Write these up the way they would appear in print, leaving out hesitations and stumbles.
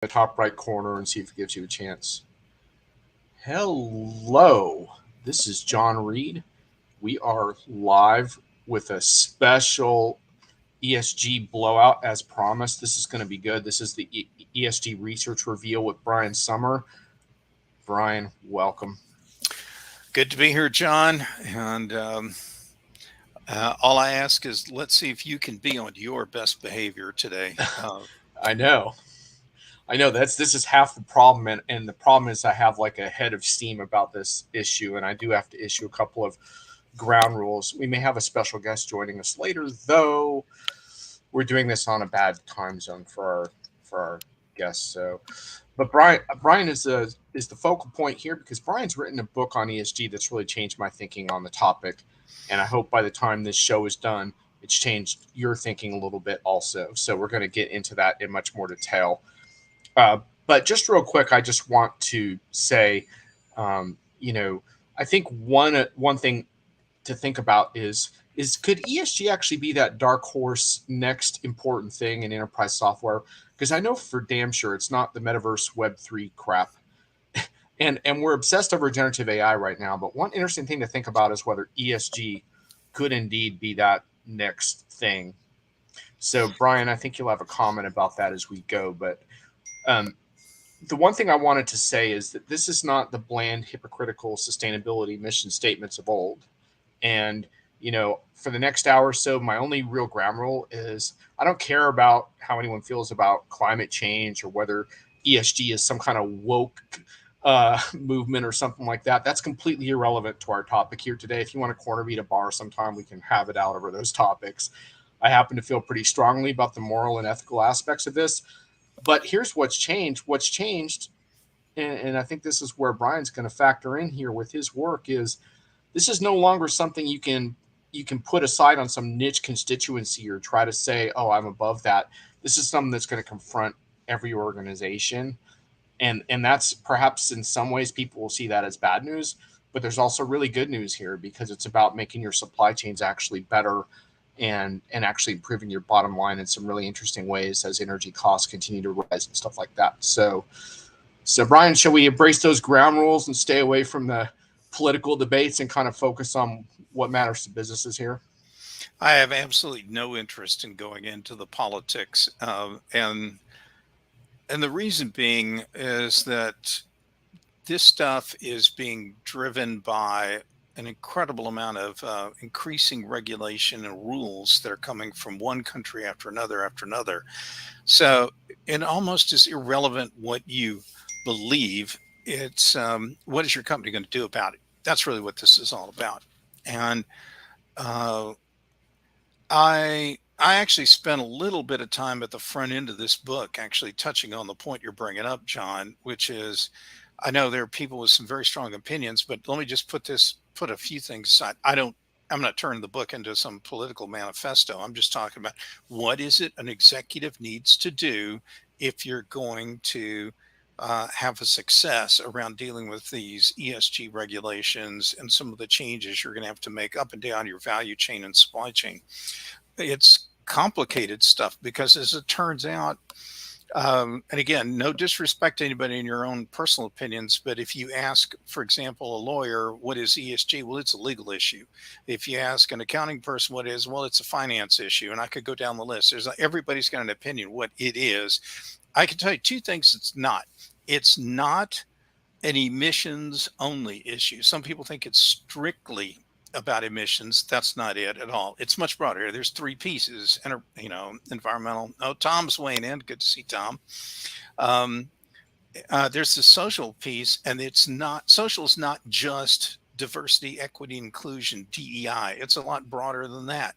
the top right corner and see if it gives you a chance. Hello, this is John Reed. We are live with a special ESG blowout as promised. This is going to be good. This is the ESG research reveal with Brian Sommer. Brian, welcome. Good to be here, John. And all I ask is let's see if you can be on your best behavior today. I know. I know this is half the problem, and the problem is I have like a head of steam about this issue, and I do have to issue a couple of ground rules. We may have a special guest joining us later, though. We're doing this on a bad time zone for our guests. So, but Brian is the focal point here because Brian's written a book on ESG that's really changed my thinking on the topic, and I hope by the time this show is done, it's changed your thinking a little bit also. So we're going to get into that in much more detail. Uh, but just real quick, I just want to say, um, you know, I think one thing to think about is could ESG actually be that dark horse next important thing in enterprise software? Because I know for damn sure it's not the metaverse Web3 crap, and we're obsessed over generative AI right now. But one interesting thing to think about is whether ESG could indeed be that next thing. So Brian, I think you'll have a comment about that as we go, but. Um, the one thing I wanted to say is that this is not the bland, hypocritical sustainability mission statements of old. And, for the next hour or so, my only real ground rule is I don't care about how anyone feels about climate change or whether ESG is some kind of woke movement or something like that. That's completely irrelevant to our topic here today. If you want to corner me at a bar sometime, we can have it out over those topics. I happen to feel pretty strongly about the moral and ethical aspects of this. But here's what's changed. What's changed, and I think this is where Brian's going to factor in here with his work, is this is no longer something you can put aside on some niche constituency or try to say, oh, I'm above that. This is something that's going to confront every organization. And that's perhaps in some ways people will see that as bad news, but there's also really good news here because it's about making your supply chains actually better and actually improving your bottom line in some really interesting ways as energy costs continue to rise and stuff like that. So Brian, shall we embrace those ground rules and stay away from the political debates and kind of focus on what matters to businesses here? I have absolutely no interest in going into the politics, and the reason being is that this stuff is being driven by an incredible amount of increasing regulation and rules that are coming from one country after another. So it almost is irrelevant what you believe. It's what is your company going to do about it? That's really what this is all about. And uh, I actually spent a little bit of time at the front end of this book, actually touching on the point you're bringing up, John, which is I know there are people with some very strong opinions, but let me just put a few things aside. I'm not turning the book into some political manifesto. I'm just talking about what is it an executive needs to do if you're going to have a success around dealing with these ESG regulations and some of the changes you're going to have to make up and down your value chain and supply chain. It's complicated stuff because, as it turns out, and again, no disrespect to anybody in your own personal opinions, but if you ask, for example, a lawyer, what is ESG? Well, it's a legal issue. If you ask an accounting person what it is, well, it's a finance issue. And I could go down the list. Everybody's got an opinion what it is. I can tell you two things it's not. It's not an emissions only issue. Some people think it's strictly about emissions. That's not it at all. It's much broader. There's three pieces, environmental. Oh, Tom's weighing in. Good to see Tom. Um, there's the social piece, and it's not social is not just diversity, equity, inclusion, DEI. It's a lot broader than that,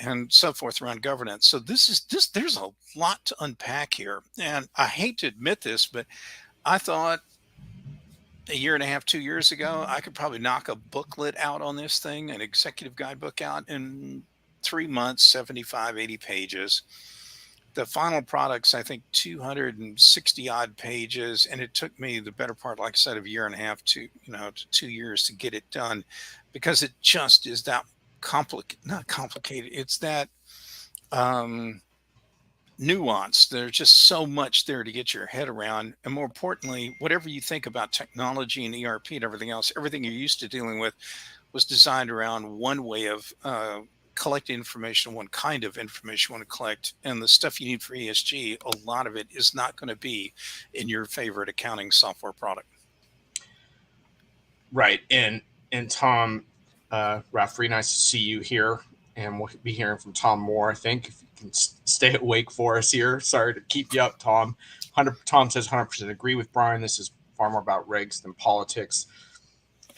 and so forth around governance. So this. There's a lot to unpack here, and I hate to admit this, but I thought a year and a half, 2 years ago, I could probably knock a booklet out on this thing, an executive guidebook out in 3 months, 75, 80 pages. The final product's, I think, 260 odd pages. And it took me the better part, like I said, of a year and a half to 2 years to get it done because it just is that not complicated. It's that, um, nuance. There's just so much there to get your head around. And more importantly, whatever you think about technology and ERP and everything else, everything you're used to dealing with was designed around one way of collecting information, one kind of information you want to collect. And the stuff you need for ESG, a lot of it is not going to be in your favorite accounting software product. Right. And Tom, Rafferty, nice to see you here. And we'll be hearing from Tom more, I think, if you can stay awake for us here. Sorry to keep you up, Tom. Tom says 100% agree with Brian. This is far more about regs than politics.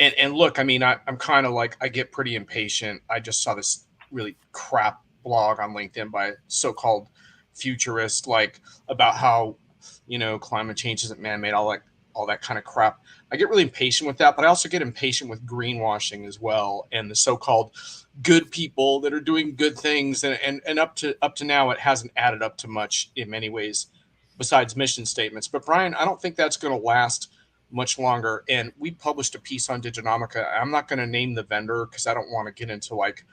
And look, I mean, I'm kind of like, I get pretty impatient. I just saw this really crap blog on LinkedIn by a so-called futurist, like about how, climate change isn't man-made, all that kind of crap. I get really impatient with that, but I also get impatient with greenwashing as well, and the so-called good people that are doing good things. And up to now, it hasn't added up to much in many ways, besides mission statements. But Brian, I don't think that's going to last much longer. And we published a piece on Diginomica. I'm not going to name the vendor because I don't want to get into like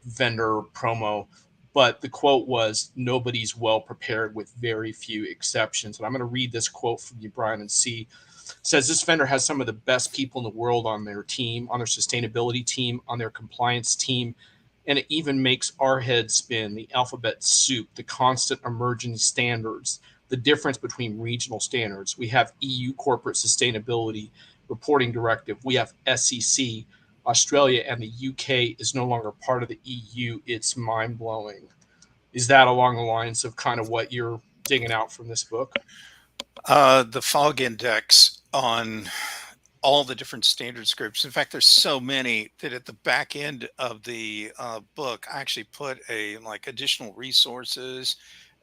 vendor promo. But the quote was, "Nobody's well prepared with very few exceptions." And I'm going to read this quote from you, Brian, and see. It says this vendor has some of the best people in the world on their team, on their sustainability team, on their compliance team, and it even makes our heads spin. The alphabet soup, the constant emerging standards, the difference between regional standards. We have EU corporate sustainability reporting directive. We have SEC. Australia and the UK is no longer part of the EU. It's mind blowing. Is that along the lines of kind of what you're digging out from this book? The fog index on all the different standards groups. In fact, there's so many that at the back end of the book, I actually put a like additional resources,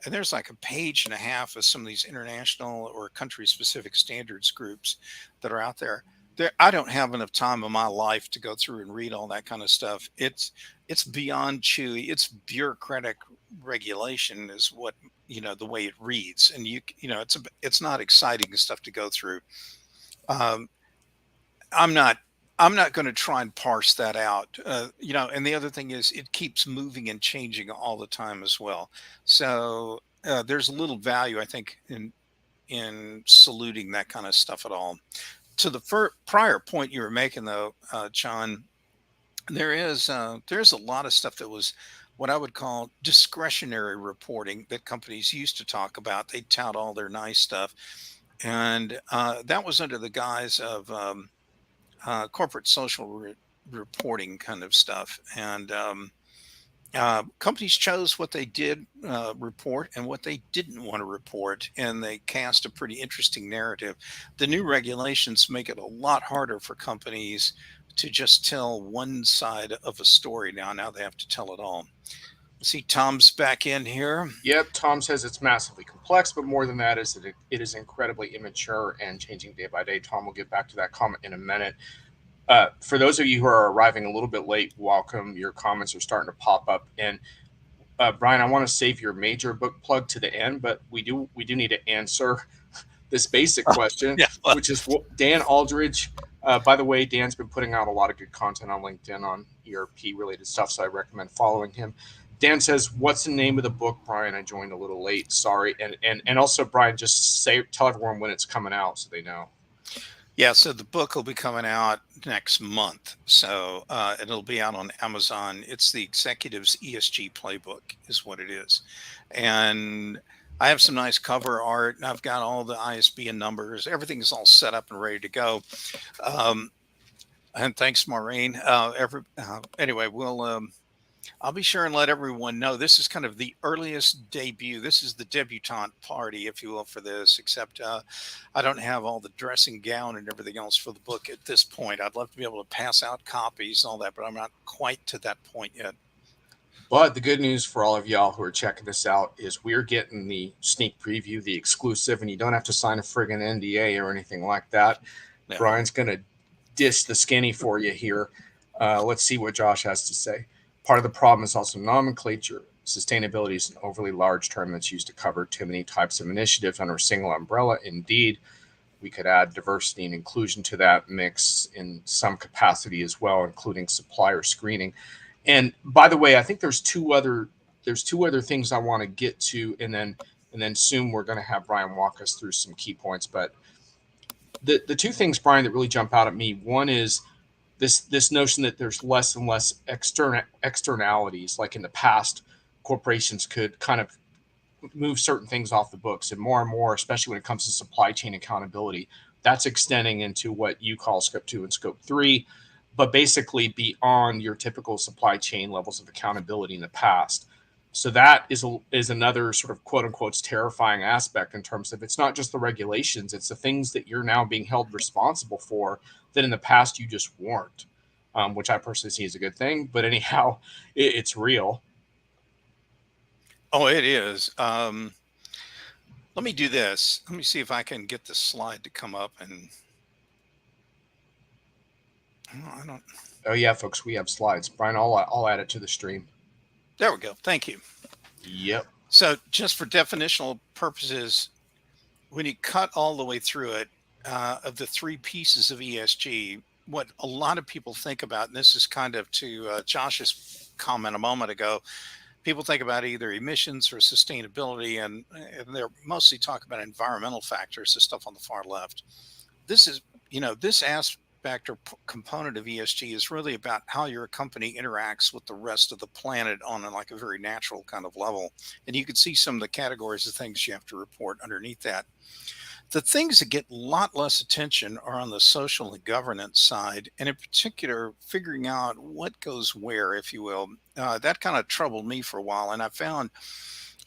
and there's like a page and a half of some of these international or country specific standards groups that are out there. I don't have enough time in my life to go through and read all that kind of stuff. It's beyond chewy. It's bureaucratic regulation is what the way it reads, and it's not exciting stuff to go through. Um, I'm not I'm not going to try and parse that out. And the other thing is it keeps moving and changing all the time as well. So there's a little value, I think, in saluting that kind of stuff at all. To the prior point you were making, though, John, there's a lot of stuff that was what I would call discretionary reporting that companies used to talk about. They tout all their nice stuff, and that was under the guise of corporate social reporting kind of stuff. And companies chose what they did report and what they didn't want to report, and they cast a pretty interesting narrative. The new regulations make it a lot harder for companies to just tell one side of a story now they have to tell it all. See, Tom's back in here. Yep, Tom says it's massively complex, but more than that is that it is incredibly immature and changing day by day. Tom will get back to that comment in a minute. For those of you who are arriving a little bit late, welcome. Your comments are starting to pop up. And Brian, I want to save your major book plug to the end, but we do need to answer this basic question, Yeah. which is Dan Aldridge. By the way, Dan's been putting out a lot of good content on LinkedIn on ERP related stuff, so I recommend following him. Dan says, "What's the name of the book, Brian? I joined a little late. Sorry." And also, Brian, just tell everyone when it's coming out so they know. Yeah, so the book will be coming out next month. So it'll be out on Amazon. It's the Executives ESG Playbook, is what it is. And I have some nice cover art, and I've got all the ISBN numbers. Everything's all set up and ready to go. And thanks, Maureen. Anyway, I'll be sure and let everyone know this is kind of the earliest debut. This is the debutante party, if you will, for this, except I don't have all the dressing gown and everything else for the book at this point. I'd love to be able to pass out copies and all that, but I'm not quite to that point yet. But the good news for all of y'all who are checking this out is we're getting the sneak preview, the exclusive, and you don't have to sign a friggin' NDA or anything like that. Yeah. Brian's going to dish the skinny for you here. Let's see what Josh has to say. Part of the problem is also nomenclature. Sustainability is an overly large term that's used to cover too many types of initiatives under a single umbrella. Indeed, we could add diversity and inclusion to that mix in some capacity as well, including supplier screening. And by the way, I think there's two other there's two other things I want to get to, and then soon we're going to have Brian walk us through some key points. But the two things, Brian, that really jump out at me, one is this notion that there's less and less externalities. Like in the past, corporations could kind of move certain things off the books, and more, especially when it comes to supply chain accountability, that's extending into what you call scope 2 and scope 3, but basically beyond your typical supply chain levels of accountability in the past. So that is another sort of quote unquote terrifying aspect, in terms of it's not just the regulations, it's the things that you're now being held responsible for that in the past you just weren't, which I personally see as a good thing. But anyhow, it's real. Oh, it is. Let me do this. Let me see if I can get the slide to come up. And I don't. Oh yeah, folks, we have slides. Brian, I'll add it to the stream. There we go. Thank you. Yep. So, just for definitional purposes, when you cut all the way through it, of the three pieces of ESG, what a lot of people think about, and this is kind of to Josh's comment a moment ago, people think about either emissions or sustainability, and they're mostly talking about environmental factors, the stuff on the far left. This is, this aspect or component of ESG is really about how your company interacts with the rest of the planet on like a very natural kind of level. And you can see some of the categories of things you have to report underneath that. The things that get a lot less attention are on the social and governance side, and in particular, figuring out what goes where, if you will. That kind of troubled me for a while, and I found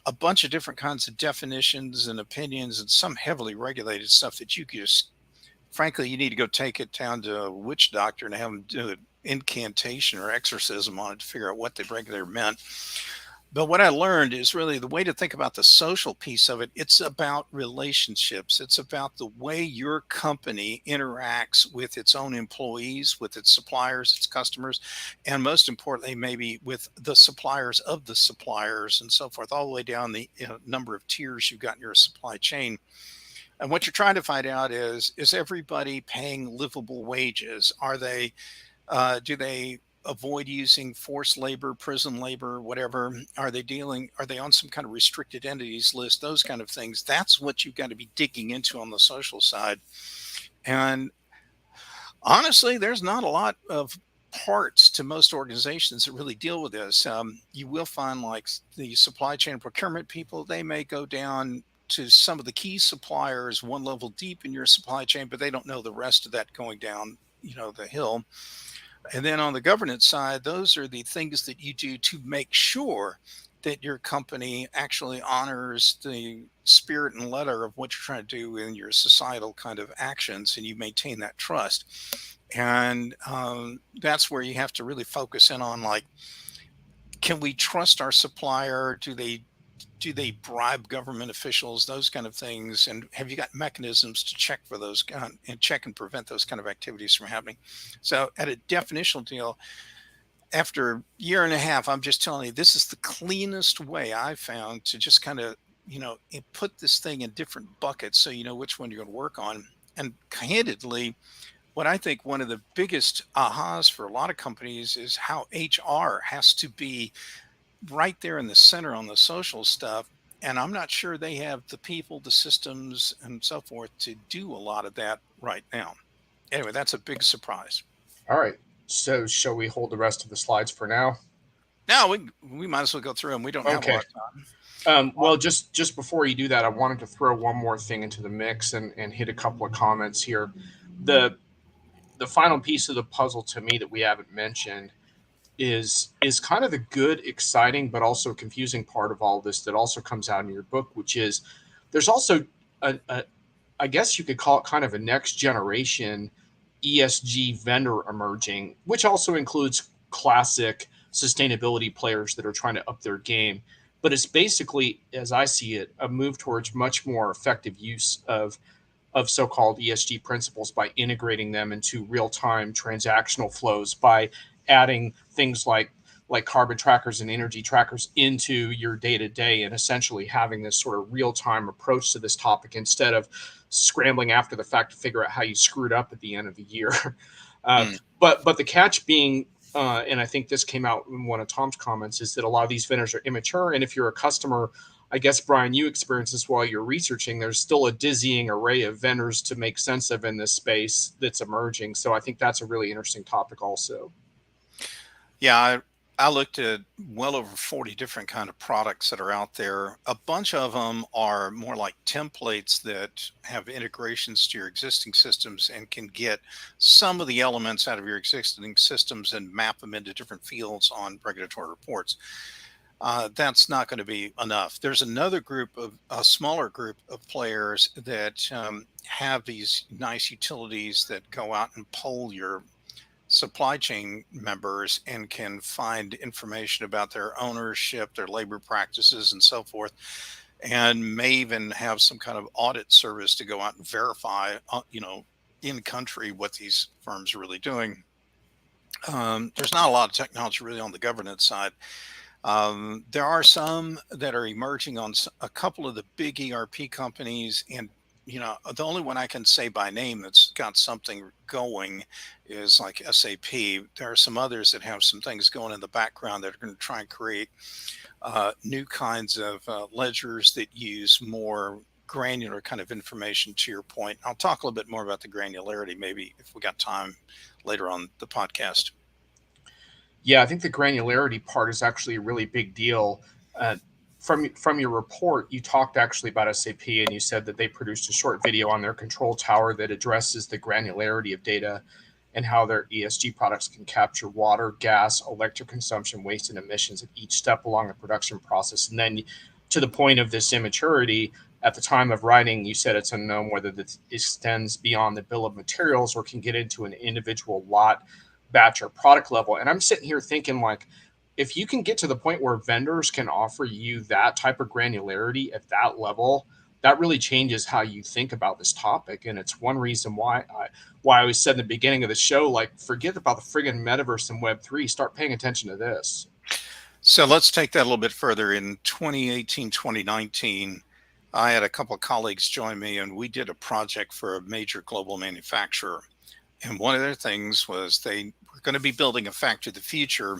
a bunch of different kinds of definitions and opinions, and some heavily regulated stuff that you could just, frankly, you need to go take it down to a witch doctor and have them do an incantation or exorcism on it to figure out what the regulator meant. But what I learned is really the way to think about the social piece of it. It's about relationships. It's about the way your company interacts with its own employees, with its suppliers, its customers, and most importantly, maybe with the suppliers of the suppliers and so forth, all the way down the number of tiers you've got in your supply chain. And what you're trying to find out is everybody paying livable wages? Do they avoid using forced labor, prison labor, whatever? Are they on some kind of restricted entities list? Those kind of things. That's what you've got to be digging into on the social side. And honestly, there's not a lot of parts to most organizations that really deal with this. You will find like the supply chain procurement people, they may go down to some of the key suppliers one level deep in your supply chain, but they don't know the rest of that going down, the hill. And then on the governance side, those are the things that you do to make sure that your company actually honors the spirit and letter of what you're trying to do in your societal kind of actions, and you maintain that trust. And that's where you have to really focus in on, like, can we trust our supplier? Do they bribe government officials, those kind of things? And have you got mechanisms to check for those and check and prevent those kind of activities from happening? So at a definitional deal, after a year and a half, I'm just telling you, this is the cleanest way I found to just kind of, put this thing in different buckets so you know which one you're going to work on. And candidly, what I think one of the biggest ahas for a lot of companies is how HR has to be right there in the center on the social stuff. And I'm not sure they have the people, the systems, and so forth to do a lot of that right now. Anyway, that's a big surprise. All right. So shall we hold the rest of the slides for now? Now we might as well go through them. We don't have a lot of time. Well, just before you do that, I wanted to throw one more thing into the mix and hit a couple of comments here. The final piece of the puzzle to me that we haven't mentioned is kind of the good, exciting, but also confusing part of all this that also comes out in your book, which is there's also I guess you could call it kind of a next generation ESG vendor emerging, which also includes classic sustainability players that are trying to up their game. But it's basically, as I see it, a move towards much more effective use of so-called ESG principles by integrating them into real-time transactional flows, by adding things like carbon trackers and energy trackers into your day-to-day, and essentially having this sort of real-time approach to this topic instead of scrambling after the fact to figure out how you screwed up at the end of the year. But the catch being, and I think this came out in one of Tom's comments, is that a lot of these vendors are immature. And if you're a customer, I guess, Brian, you experience this while you're researching, there's still a dizzying array of vendors to make sense of in this space that's emerging. So I think that's a really interesting topic also. Yeah, I looked at well over 40 different kind of products that are out there. A bunch of them are more like templates that have integrations to your existing systems and can get some of the elements out of your existing systems and map them into different fields on regulatory reports. That's not going to be enough. There's another group of a smaller group of players that have these nice utilities that go out and poll your supply chain members and can find information about their ownership, their labor practices, and so forth, and may even have some kind of audit service to go out and verify, in country what these firms are really doing. There's not a lot of technology really on the governance side. There are some that are emerging on a couple of the big ERP companies, and the only one I can say by name that's got something going is like SAP. There are some others that have some things going in the background that are going to try and create new kinds of ledgers that use more granular kind of information. To your point, I'll talk a little bit more about the granularity maybe if we got time later on the podcast. Yeah, I think the granularity part is actually a really big deal. Uh, from your report, you talked actually about SAP, and you said that they produced a short video on their control tower that addresses the granularity of data and how their ESG products can capture water, gas, electric consumption, waste, and emissions at each step along the production process. And then, to the point of this immaturity, at the time of writing, you said it's unknown whether this extends beyond the bill of materials or can get into an individual lot, batch, or product level. And I'm sitting here thinking, like, if you can get to the point where vendors can offer you that type of granularity at that level, that really changes how you think about this topic. And it's one reason why I always said in the beginning of the show, like, forget about the friggin' metaverse and Web3. Start paying attention to this. So let's take that a little bit further. In 2018, 2019, I had a couple of colleagues join me and we did a project for a major global manufacturer. And one of their things was they were going to be building a factory of the future.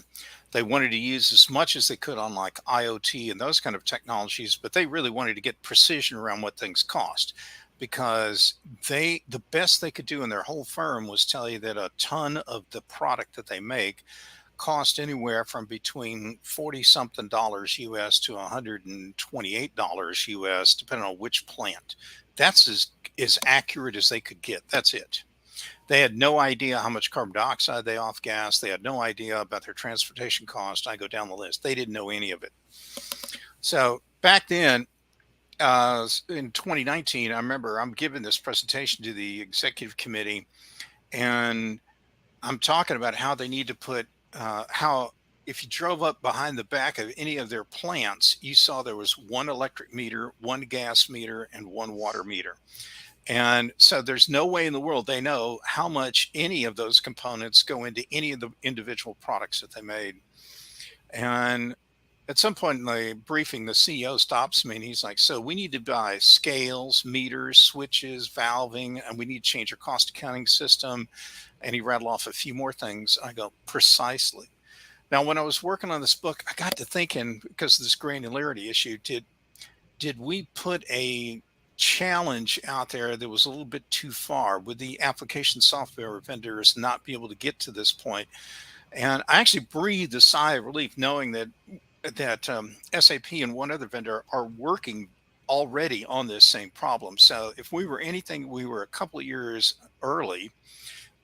They wanted to use as much as they could on like IoT and those kind of technologies, but they really wanted to get precision around what things cost, because the best they could do in their whole firm was tell you that a ton of the product that they make cost anywhere from between 40 something dollars US to $128 US, depending on which plant. That's as accurate as they could get. That's it. They had no idea how much carbon dioxide they off gas. They had no idea about their transportation cost. I go down the list. They didn't know any of it. So back then, in 2019, I remember I'm giving this presentation to the executive committee, and I'm talking about how they need to put how if you drove up behind the back of any of their plants, you saw there was one electric meter, one gas meter, and one water meter. And so there's no way in the world they know how much any of those components go into any of the individual products that they made. And at some point in the briefing, the CEO stops me and he's like, "So we need to buy scales, meters, switches, valving, and we need to change our cost accounting system." And he rattled off a few more things. I go, "Precisely." Now, when I was working on this book, I got to thinking, because of this granularity issue, did we put a challenge out there that was a little bit too far? Would the application software vendors not be able to get to this point? And I actually breathed a sigh of relief knowing that SAP and one other vendor are working already on this same problem. So if we were anything, we were a couple of years early.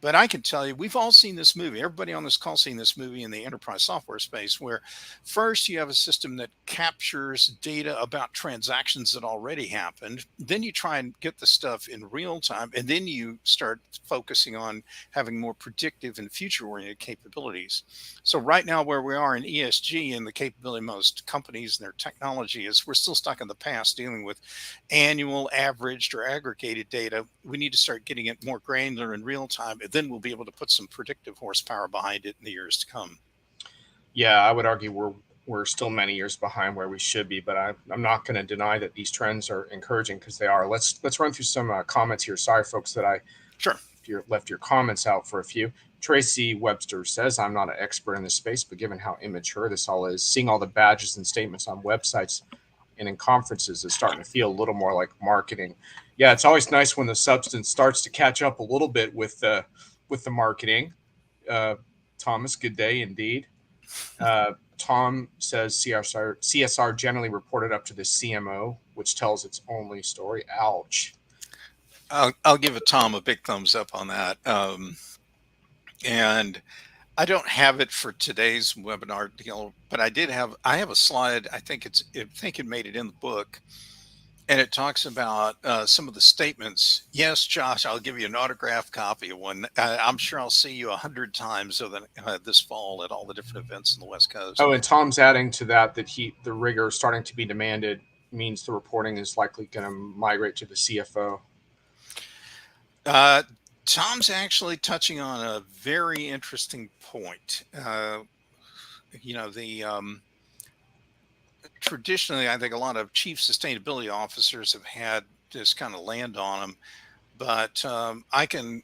But I can tell you, we've all seen this movie. Everybody on this call seen this movie in the enterprise software space, where first you have a system that captures data about transactions that already happened. Then you try and get the stuff in real time. And then you start focusing on having more predictive and future oriented capabilities. So right now, where we are in ESG and the capability of most companies and their technology is we're still stuck in the past dealing with annual, averaged, or aggregated data. We need to start getting it more granular in real time. Then we'll be able to put some predictive horsepower behind it in the years to come. Yeah, I would argue we're still many years behind where we should be, but I'm not going to deny that these trends are encouraging because they are. Let's run through some comments here. Sorry, folks, that I Sure. left your comments out for a few. Tracy Webster says, I'm not an expert in this space, but given how immature this all is, seeing all the badges and statements on websites and in conferences is starting to feel a little more like marketing. Yeah, it's always nice when the substance starts to catch up a little bit with the marketing. Uh, Thomas, good day indeed. Tom says CSR generally reported up to the CMO, which tells its only story. Ouch. I'll give a Tom a big thumbs up on that. And I don't have it for today's webinar deal, but I have a slide. I think it made it in the book, and it talks about some of the statements. Yes, Josh, I'll give you an autographed copy of one. I'm sure I'll see you 100 times this fall at all the different events in the West Coast. Oh, and Tom's adding to that the rigor starting to be demanded means the reporting is likely going to migrate to the CFO. Tom's actually touching on a very interesting point. Traditionally, I think a lot of chief sustainability officers have had this kind of land on them, but I can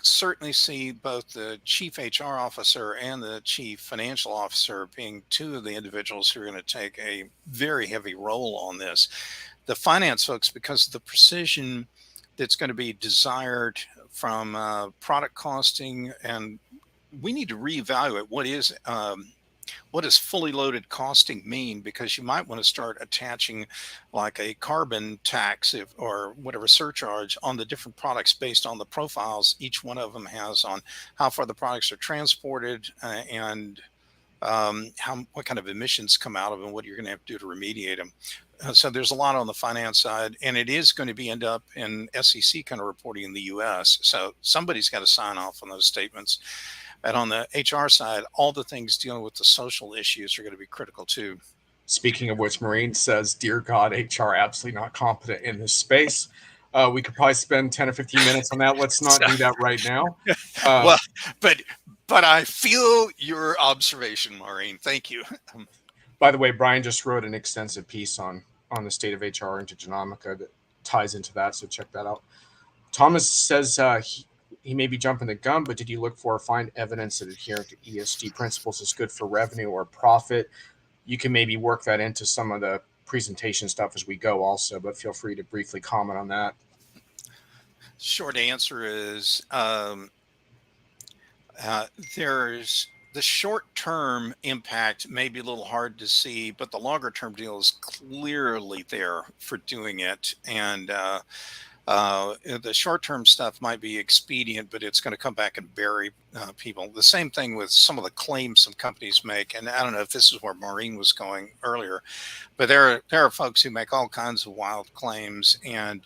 certainly see both the chief HR officer and the chief financial officer being two of the individuals who are going to take a very heavy role on this. The finance folks, because of the precision that's going to be desired from product costing, and we need to reevaluate what does fully loaded costing mean, because you might want to start attaching like a carbon tax or whatever surcharge on the different products based on the profiles each one of them has on how far the products are transported and what kind of emissions come out of them, what you're going to have to do to remediate them. So there's a lot on the finance side, and it is going to end up in SEC kind of reporting in the U.S. So somebody's got to sign off on those statements. And on the HR side, all the things dealing with the social issues are going to be critical too. Speaking of which, Maureen says, "Dear God, HR absolutely not competent in this space." We could probably spend 10 or 15 minutes on that. Let's not do that right now. Well, but I feel your observation, Maureen. Thank you. By the way, Brian just wrote an extensive piece on the state of HR into Genomica that ties into that, so check that out. Thomas says he may be jumping the gun, but did you look for or find evidence that adhering to ESG principles is good for revenue or profit? You can maybe work that into some of the presentation stuff as we go also, but feel free to briefly comment on that. Short answer is there's the short-term impact may be a little hard to see, but the longer-term deal is clearly there for doing it. And the short-term stuff might be expedient, but it's going to come back and bury people. The same thing with some of the claims some companies make. And I don't know if this is where Maureen was going earlier, but there are folks who make all kinds of wild claims. And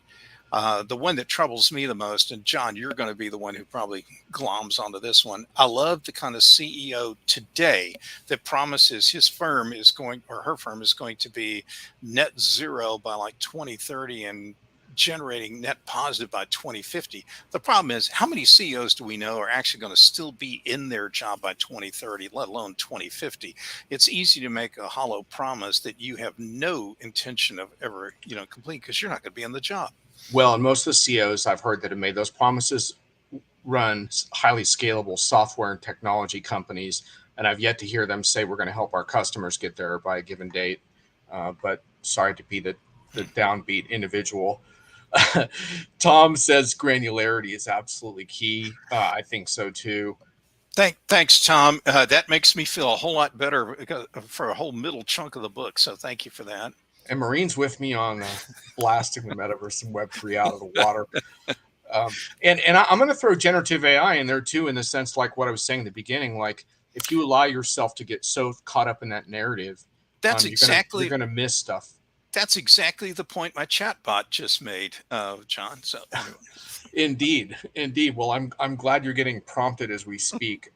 the one that troubles me the most, and John, you're going to be the one who probably gloms onto this one. I love the kind of CEO today that promises his firm is going, or her firm is going to be net zero by like 2030 and generating net positive by 2050. The problem is, how many CEOs do we know are actually going to still be in their job by 2030, let alone 2050? It's easy to make a hollow promise that you have no intention of ever, complete, because you're not going to be in the job. Well, and most of the CEOs I've heard that have made those promises run highly scalable software and technology companies, and I've yet to hear them say we're going to help our customers get there by a given date. But sorry to be the downbeat individual. Tom says granularity is absolutely key. I think so too. Thanks, Tom. That makes me feel a whole lot better for a whole middle chunk of the book. So thank you for that. And Maureen's with me on blasting the metaverse and Web3 out of the water. And I'm going to throw generative AI in there too, in the sense like what I was saying at the beginning. Like if you allow yourself to get so caught up in that narrative, that's you're going to miss stuff. That's exactly the point my chatbot just made, John. So anyway. Indeed. Well, I'm glad you're getting prompted as we speak.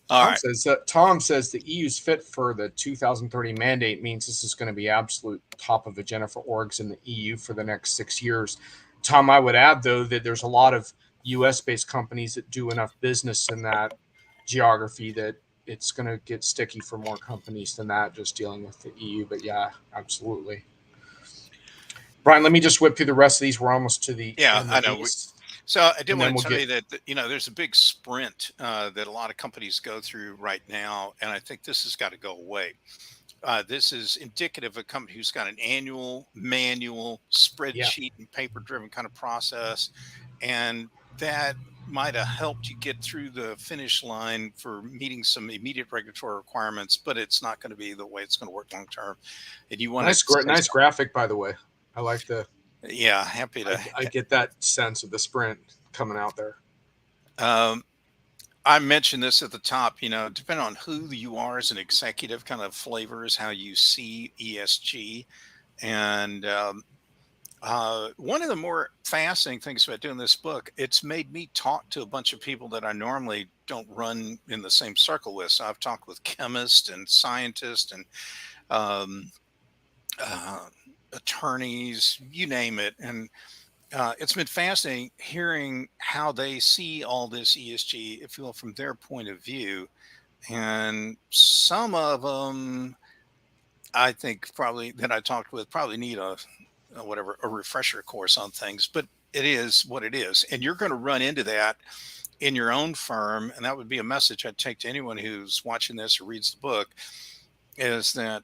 Tom says the EU's fit for the 2030 mandate means this is going to be absolute top of agenda for orgs in the EU for the next 6 years. Tom, I would add, though, that there's a lot of US-based companies that do enough business in that geography that it's going to get sticky for more companies than that, just dealing with the EU. But yeah, absolutely. Brian, let me just whip through the rest of these. We're almost to the end. I know. So I did and then want we'll to tell get you that there's a big sprint that a lot of companies go through right now, and I think this has got to go away. This is indicative of a company who's got an annual manual yeah. spreadsheet and paper driven kind of process, and that might have helped you get through the finish line for meeting some immediate regulatory requirements, but it's not going to be the way it's going to work long term. And you want to say Nice graphic, by the way. I like the. yeah, happy to. I get that sense of the sprint coming out there. Um, I mentioned this at the top, depending on who you are as an executive, kind of flavors how you see ESG. And one of the more fascinating things about doing this book, it's made me talk to a bunch of people that I normally don't run in the same circle with. So I've talked with chemists and scientists and um, uh, attorneys, you name it. And it's been fascinating hearing how they see all this ESG, if you will, from their point of view. And some of them, I think probably that I talked with probably need a refresher course on things, but it is what it is. And you're going to run into that in your own firm. And that would be a message I'd take to anyone who's watching this or reads the book is that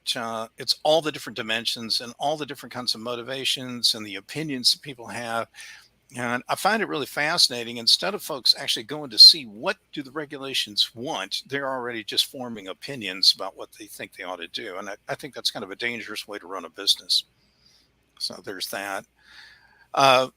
it's all the different dimensions and all the different kinds of motivations and the opinions that people have. And I find it really fascinating. Instead of folks actually going to see what do the regulations want, they're already just forming opinions about what they think they ought to do. And I think that's kind of a dangerous way to run a business. So there's that. Uh,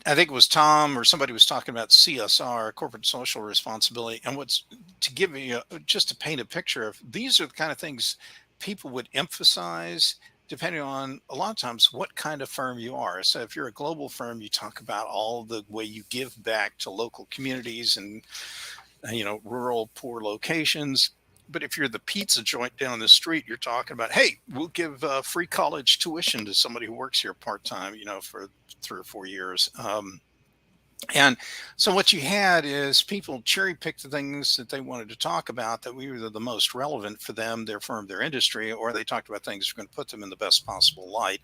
I think it was Tom or somebody was talking about CSR, corporate social responsibility, and what's to give you just to paint a picture of these are the kind of things people would emphasize depending on a lot of times what kind of firm you are. So if you're a global firm, you talk about all the way you give back to local communities and rural poor locations. But if you're the pizza joint down the street, you're talking about, hey, we'll give free college tuition to somebody who works here part time, for 3 or 4 years. And so what you had is people cherry picked the things that they wanted to talk about that were either the most relevant for them, their firm, their industry, or they talked about things that were going to put them in the best possible light.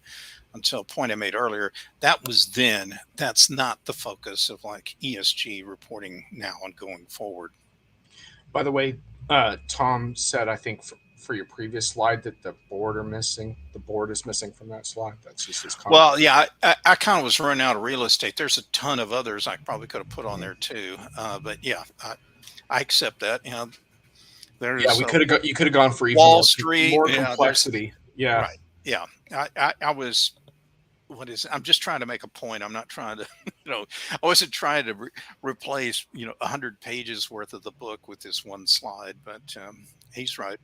Until a point I made earlier, that was then. That's not the focus of like ESG reporting now and going forward. By the way, Tom said, I think for your previous slide that the board are missing. The board is missing from that slide. That's just his comment. Well, yeah, I kind of was running out of real estate. There's a ton of others I probably could have put on there too. But yeah, I accept that. Yeah, There's you could have gone for even Wall Street. more Yeah, there's complexity. Yeah. right. Yeah, I was. What is? I'm just trying to make a point. I'm not trying to, I wasn't trying to replace 100 pages worth of the book with this one slide. But he's right.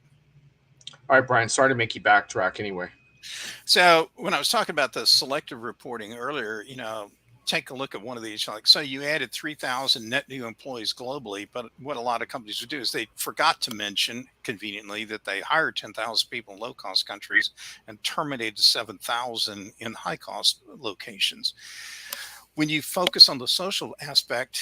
All right, Brian. Sorry to make you backtrack. Anyway. So when I was talking about the selective reporting earlier, take a look at one of these. Like, so you added 3,000 net new employees globally, but what a lot of companies would do is they forgot to mention conveniently that they hired 10,000 people in low cost countries and terminated 7,000 in high cost locations. When you focus on the social aspect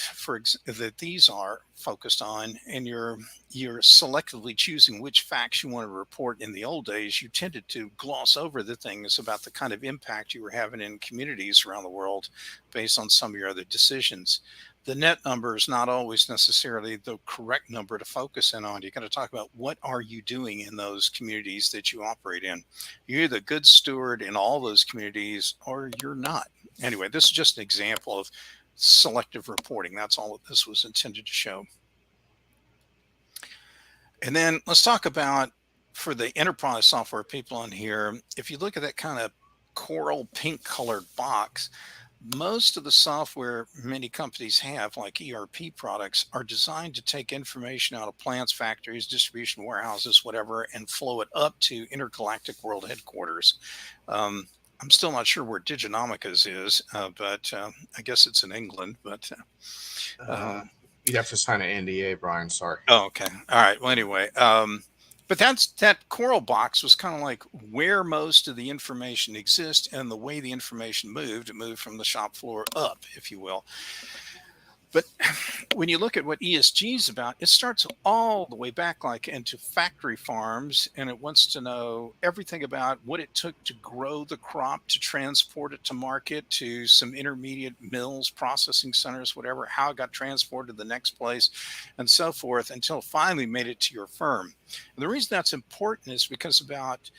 that these are focused on, and you're selectively choosing which facts you want to report, in the old days you tended to gloss over the things about the kind of impact you were having in communities around the world based on some of your other decisions. The net number is not always necessarily the correct number to focus in on. You got to talk about what are you doing in those communities that you operate in. You're either a good steward in all those communities or you're not. Anyway, this is just an example of selective reporting. That's all that this was intended to show. And then let's talk about, for the enterprise software people on here, if you look at that kind of coral pink colored box, most of the software many companies have, like ERP products, are designed to take information out of plants, factories, distribution warehouses, whatever, and flow it up to intergalactic world headquarters. I'm still not sure where Diginomica's is, but I guess it's in England. But You'd have to sign an NDA, Brian. Sorry. oh, okay, all right. Well, anyway, but that coral box was kind of like where most of the information exists, and the way the information moved, it moved from the shop floor up, if you will. But when you look at what ESG is about, it starts all the way back, like into factory farms, and it wants to know everything about what it took to grow the crop, to transport it to market, to some intermediate mills, processing centers, whatever, how it got transported to the next place, and so forth, until it finally made it to your firm. And the reason that's important is because about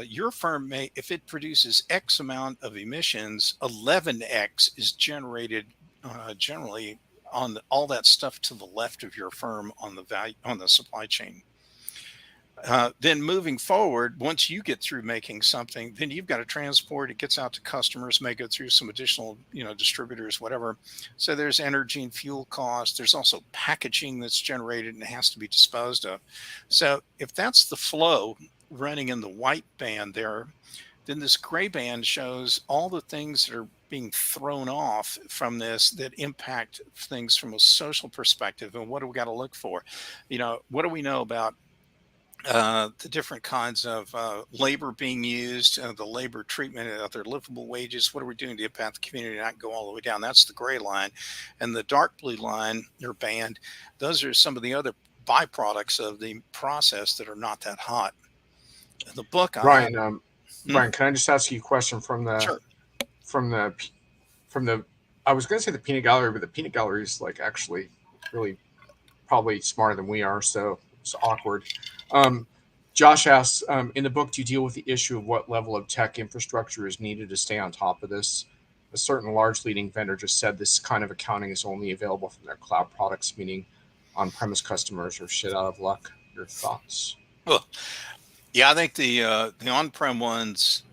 your firm may, if it produces X amount of emissions, 11X is generated generally on all that stuff to the left of your firm on the value on the supply chain. Then moving forward, once you get through making something, then you've got to transport it, gets out to customers, may go through some additional, distributors, whatever. So there's energy and fuel costs. There's also packaging that's generated and has to be disposed of. So if that's the flow running in the white band there, then this gray band shows all the things that are being thrown off from this that impact things from a social perspective. And what do we got to look for? What do we know about the different kinds of labor being used, the labor treatment of their livable wages? What are we doing to impact the community and not go all the way down? That's the gray line. And the dark blue line or band, those are some of the other byproducts of the process that are not that hot. In the book, I have. Brian, Hmm? Brian, can I just ask you a question Sure. from the from the? I was going to say the peanut gallery, but the peanut gallery is like actually really probably smarter than we are, so it's awkward. Um, Josh asks, in the book, do you deal with the issue of what level of tech infrastructure is needed to stay on top of this? A certain large leading vendor just said this kind of accounting is only available from their cloud products, meaning on-premise customers are shit out of luck. Your thoughts? Well, yeah, I think the on-prem ones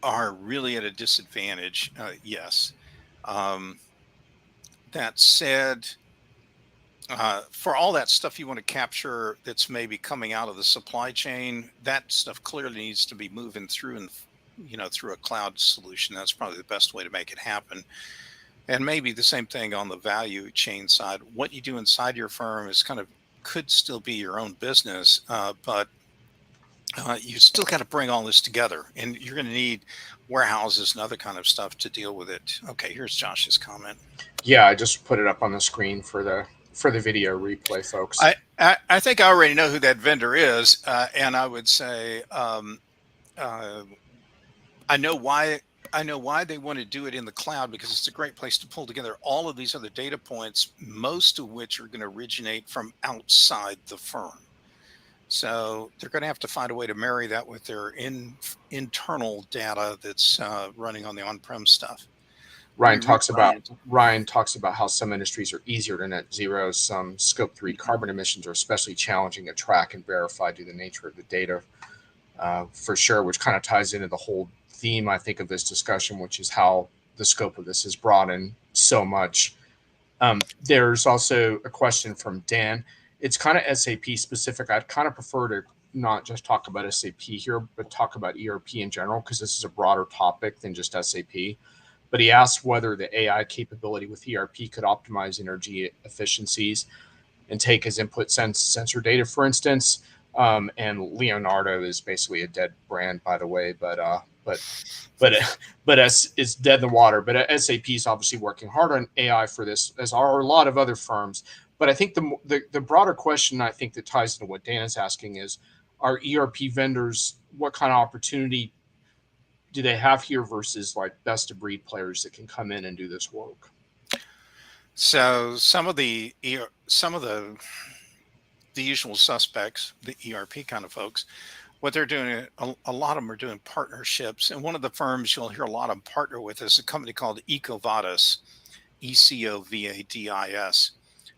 are really at a disadvantage. Yes. Um, that said, for all that stuff you want to capture that's maybe coming out of the supply chain, that stuff clearly needs to be moving through and through a cloud solution. That's probably the best way to make it happen. And maybe the same thing on the value chain side. What you do inside your firm is kind of could still be your own business, but you still got to bring all this together, and you're going to need warehouses and other kind of stuff to deal with it. Okay, here's Josh's comment. Yeah, I just put it up on the screen for the video replay, folks. I think I already know who that vendor is, and I would say uh, I know why. I know why they want to do it in the cloud, because it's a great place to pull together all of these other data points, most of which are going to originate from outside the firm. So they're going to have to find a way to marry that with their internal data that's running on the on-prem stuff. Let me Ryan read talks about Brian's. Ryan talks about how some industries are easier to net zero. Some scope 3 carbon emissions are especially challenging to track and verify due to the nature of the data, for sure, which kind of ties into the whole theme, I think, of this discussion, which is how the scope of this is broadened so much. There's also a question from Dan. It's kind of SAP specific. I'd kind of prefer to not just talk about SAP here, but talk about ERP in general, because this is a broader topic than just SAP. But he asked whether the AI capability with ERP could optimize energy efficiencies and take as input sensor data, for instance. And Leonardo is basically a dead brand, by the way, but but as it's dead in the water. But SAP is obviously working hard on AI for this, as are a lot of other firms. But I think the broader question, I think, that ties into what Dan is asking is, are ERP vendors, what kind of opportunity do they have here versus like best of breed players that can come in and do this work? So some of the usual suspects, the ERP kind of folks, what they're doing, a lot of them are doing partnerships. And one of the firms you'll hear a lot of them partner with is a company called EcoVadis, ECOVADIS.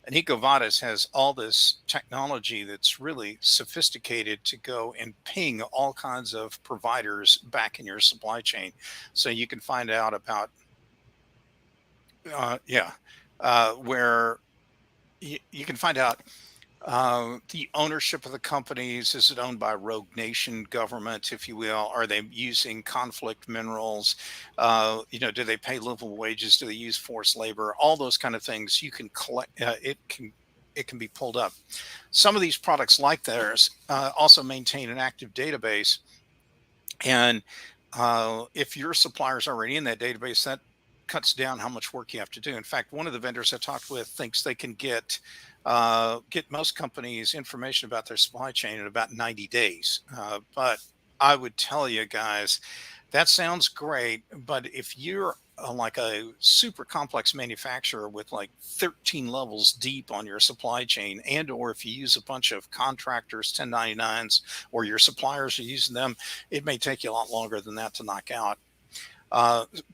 And EcoVadis has all this technology that's really sophisticated to go and ping all kinds of providers back in your supply chain. So you can find out about, yeah, where you can find out the ownership of the companies. Is it owned by rogue nation government, if you will? Are they using conflict minerals? Do they pay livable wages? Do they use forced labor? All those kind of things you can collect. It can be pulled up. Some of these products like theirs also maintain an active database, and if your supplier is already in that database, that cuts down how much work you have to do. In fact, one of the vendors I talked with thinks they can get most companies information about their supply chain in about 90 days. But I would tell you guys, that sounds great, but if you're like a super complex manufacturer with like 13 levels deep on your supply chain, and or if you use a bunch of contractors, 1099s, or your suppliers are using them, it may take you a lot longer than that to knock out.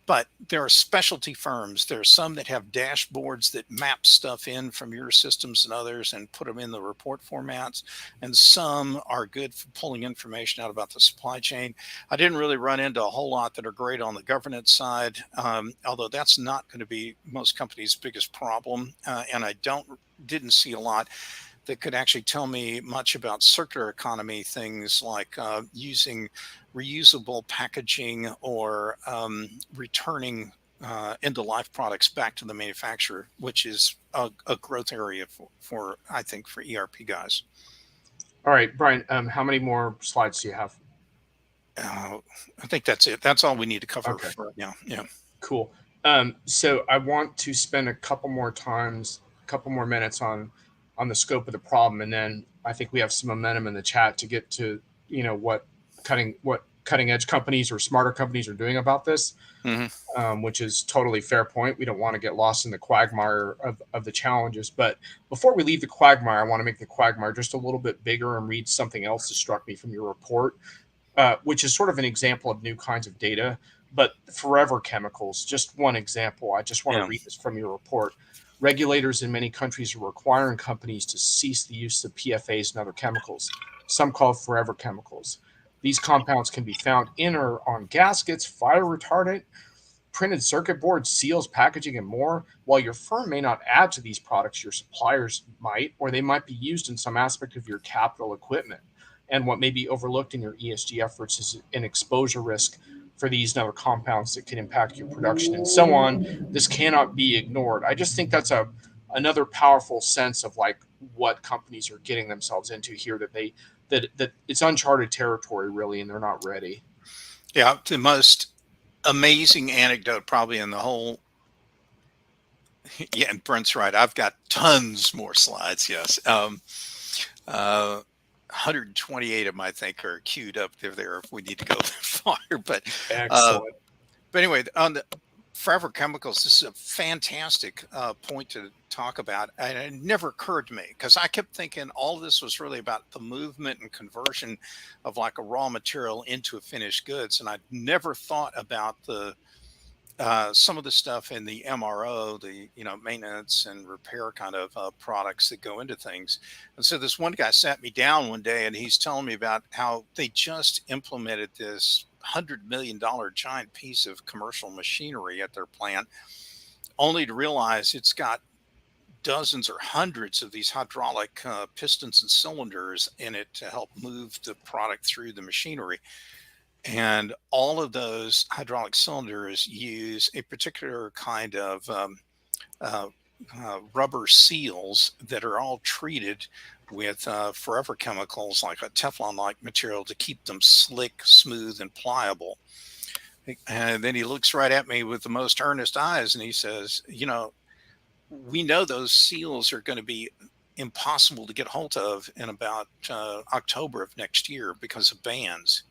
But there are specialty firms. There are some that have dashboards that map stuff in from your systems and others and put them in the report formats. And some are good for pulling information out about the supply chain. I didn't really run into a whole lot that are great on the governance side, although that's not going to be most companies' biggest problem. And I didn't see a lot that could actually tell me much about circular economy things like using reusable packaging or returning end of life products back to the manufacturer, which is a growth area for I think for ERP guys. All right, Brian, how many more slides do you have? I think that's it. That's all we need to cover Okay, for right now. Yeah. cool. So I want to spend a couple more minutes on the scope of the problem, and then I think we have some momentum in the chat to get to what cutting edge companies or smarter companies are doing about this, which is totally fair point. We don't want to get lost in the quagmire of the challenges. But before we leave the quagmire, I want to make the quagmire just a little bit bigger and read something else that struck me from your report, which is sort of an example of new kinds of data. But forever chemicals, just one example. I just want to Yeah. read this from your report. Regulators in many countries are requiring companies to cease the use of PFAS and other chemicals, some called forever chemicals. These compounds can be found in or on gaskets, fire retardant, printed circuit boards, seals, packaging, and more. While your firm may not add to these products, your suppliers might, or they might be used in some aspect of your capital equipment. And what may be overlooked in your ESG efforts is an exposure risk for these and other compounds that can impact your production and so on. This cannot be ignored. I just think that's another powerful sense of like what companies are getting themselves into here, that it's uncharted territory really, and they're not ready. Yeah. The most amazing anecdote probably in the whole. Yeah, and Brent's right. I've got tons more slides. Yes. 128 of them, I think, are queued up there if we need to go that far. Uh, Excellent. but anyway, on the forever chemicals, this is a fantastic point to talk about. And it never occurred to me because I kept thinking all of this was really about the movement and conversion of like a raw material into a finished goods. And I'd never thought about some of the stuff in the MRO, the maintenance and repair kind of products that go into things. And so this one guy sat me down one day, and he's telling me about how they just implemented this $100 million giant piece of commercial machinery at their plant, only to realize it's got dozens or hundreds of these hydraulic pistons and cylinders in it to help move the product through the machinery. And all of those hydraulic cylinders use a particular kind of uh, rubber seals that are all treated with forever chemicals like a Teflon-like material to keep them slick, smooth, and pliable. And then he looks right at me with the most earnest eyes and he says, we know those seals are going to be impossible to get hold of in about October of next year because of bans,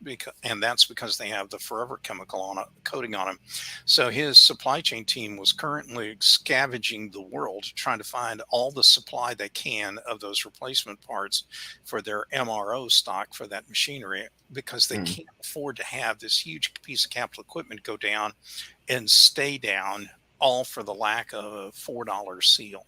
and that's because they have the forever chemical on it, coating on them. So his supply chain team was currently scavenging the world trying to find all the supply they can of those replacement parts for their MRO stock for that machinery, because they can't afford to have this huge piece of capital equipment go down and stay down, all for the lack of a $4 seal.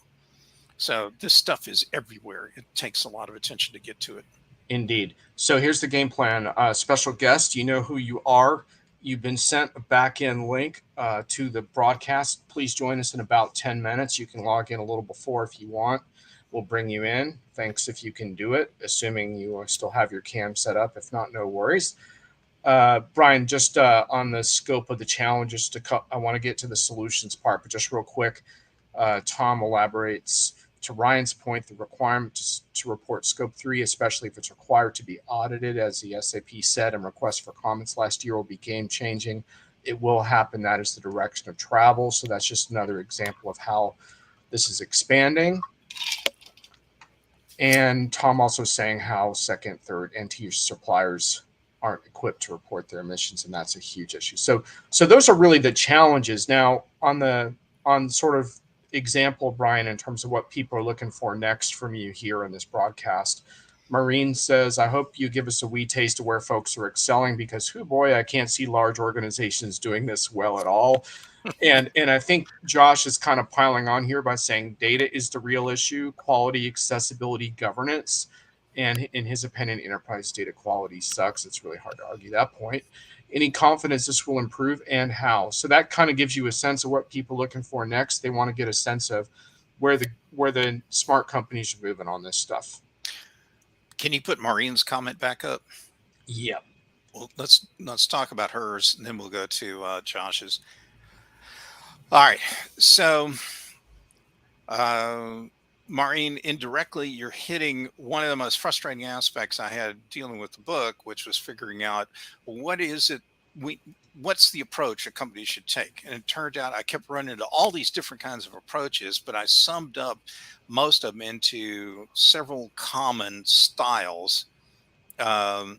So this stuff is everywhere. It takes a lot of attention to get to it. Indeed. So here's the game plan. Special guest, you know who you are. You've been sent a back-end link to the broadcast. Please join us in about 10 minutes. You can log in a little before if you want. We'll bring you in. Thanks if you can do it, assuming you still have your cam set up. If not, no worries. Brian, just on the scope of the challenges, I want to get to the solutions part, but just real quick, Tom elaborates to Ryan's point, the requirement to report scope 3, especially if it's required to be audited, as the SAP said, and requests for comments last year will be game changing. it will happen. That is the direction of travel. So that's just another example of how this is expanding. And Tom also saying how second, third, and tier suppliers aren't equipped to report their emissions, and that's a huge issue. So those are really the challenges. Now, on sort of example, Brian, in terms of what people are looking for next from you here in this broadcast, Maureen says, I hope you give us a wee taste of where folks are excelling because, oh boy, I can't see large organizations doing this well at all. And I think Josh is kind of piling on here by saying data is the real issue, quality, accessibility, governance. And in his opinion, enterprise data quality sucks. It's really hard to argue that point. Any confidence this will improve and how? So that kind of gives you a sense of what people are looking for next. They want to get a sense of where the smart companies are moving on this stuff. Can you put Maureen's comment back up? Yeah. Well, let's talk about hers, and then we'll go to Josh's. All right. So, uh, Maureen, indirectly, you're hitting one of the most frustrating aspects I had dealing with the book, which was figuring out what is it we what's the approach a company should take. And it turned out I kept running into all these different kinds of approaches, but I summed up most of them into several common styles um,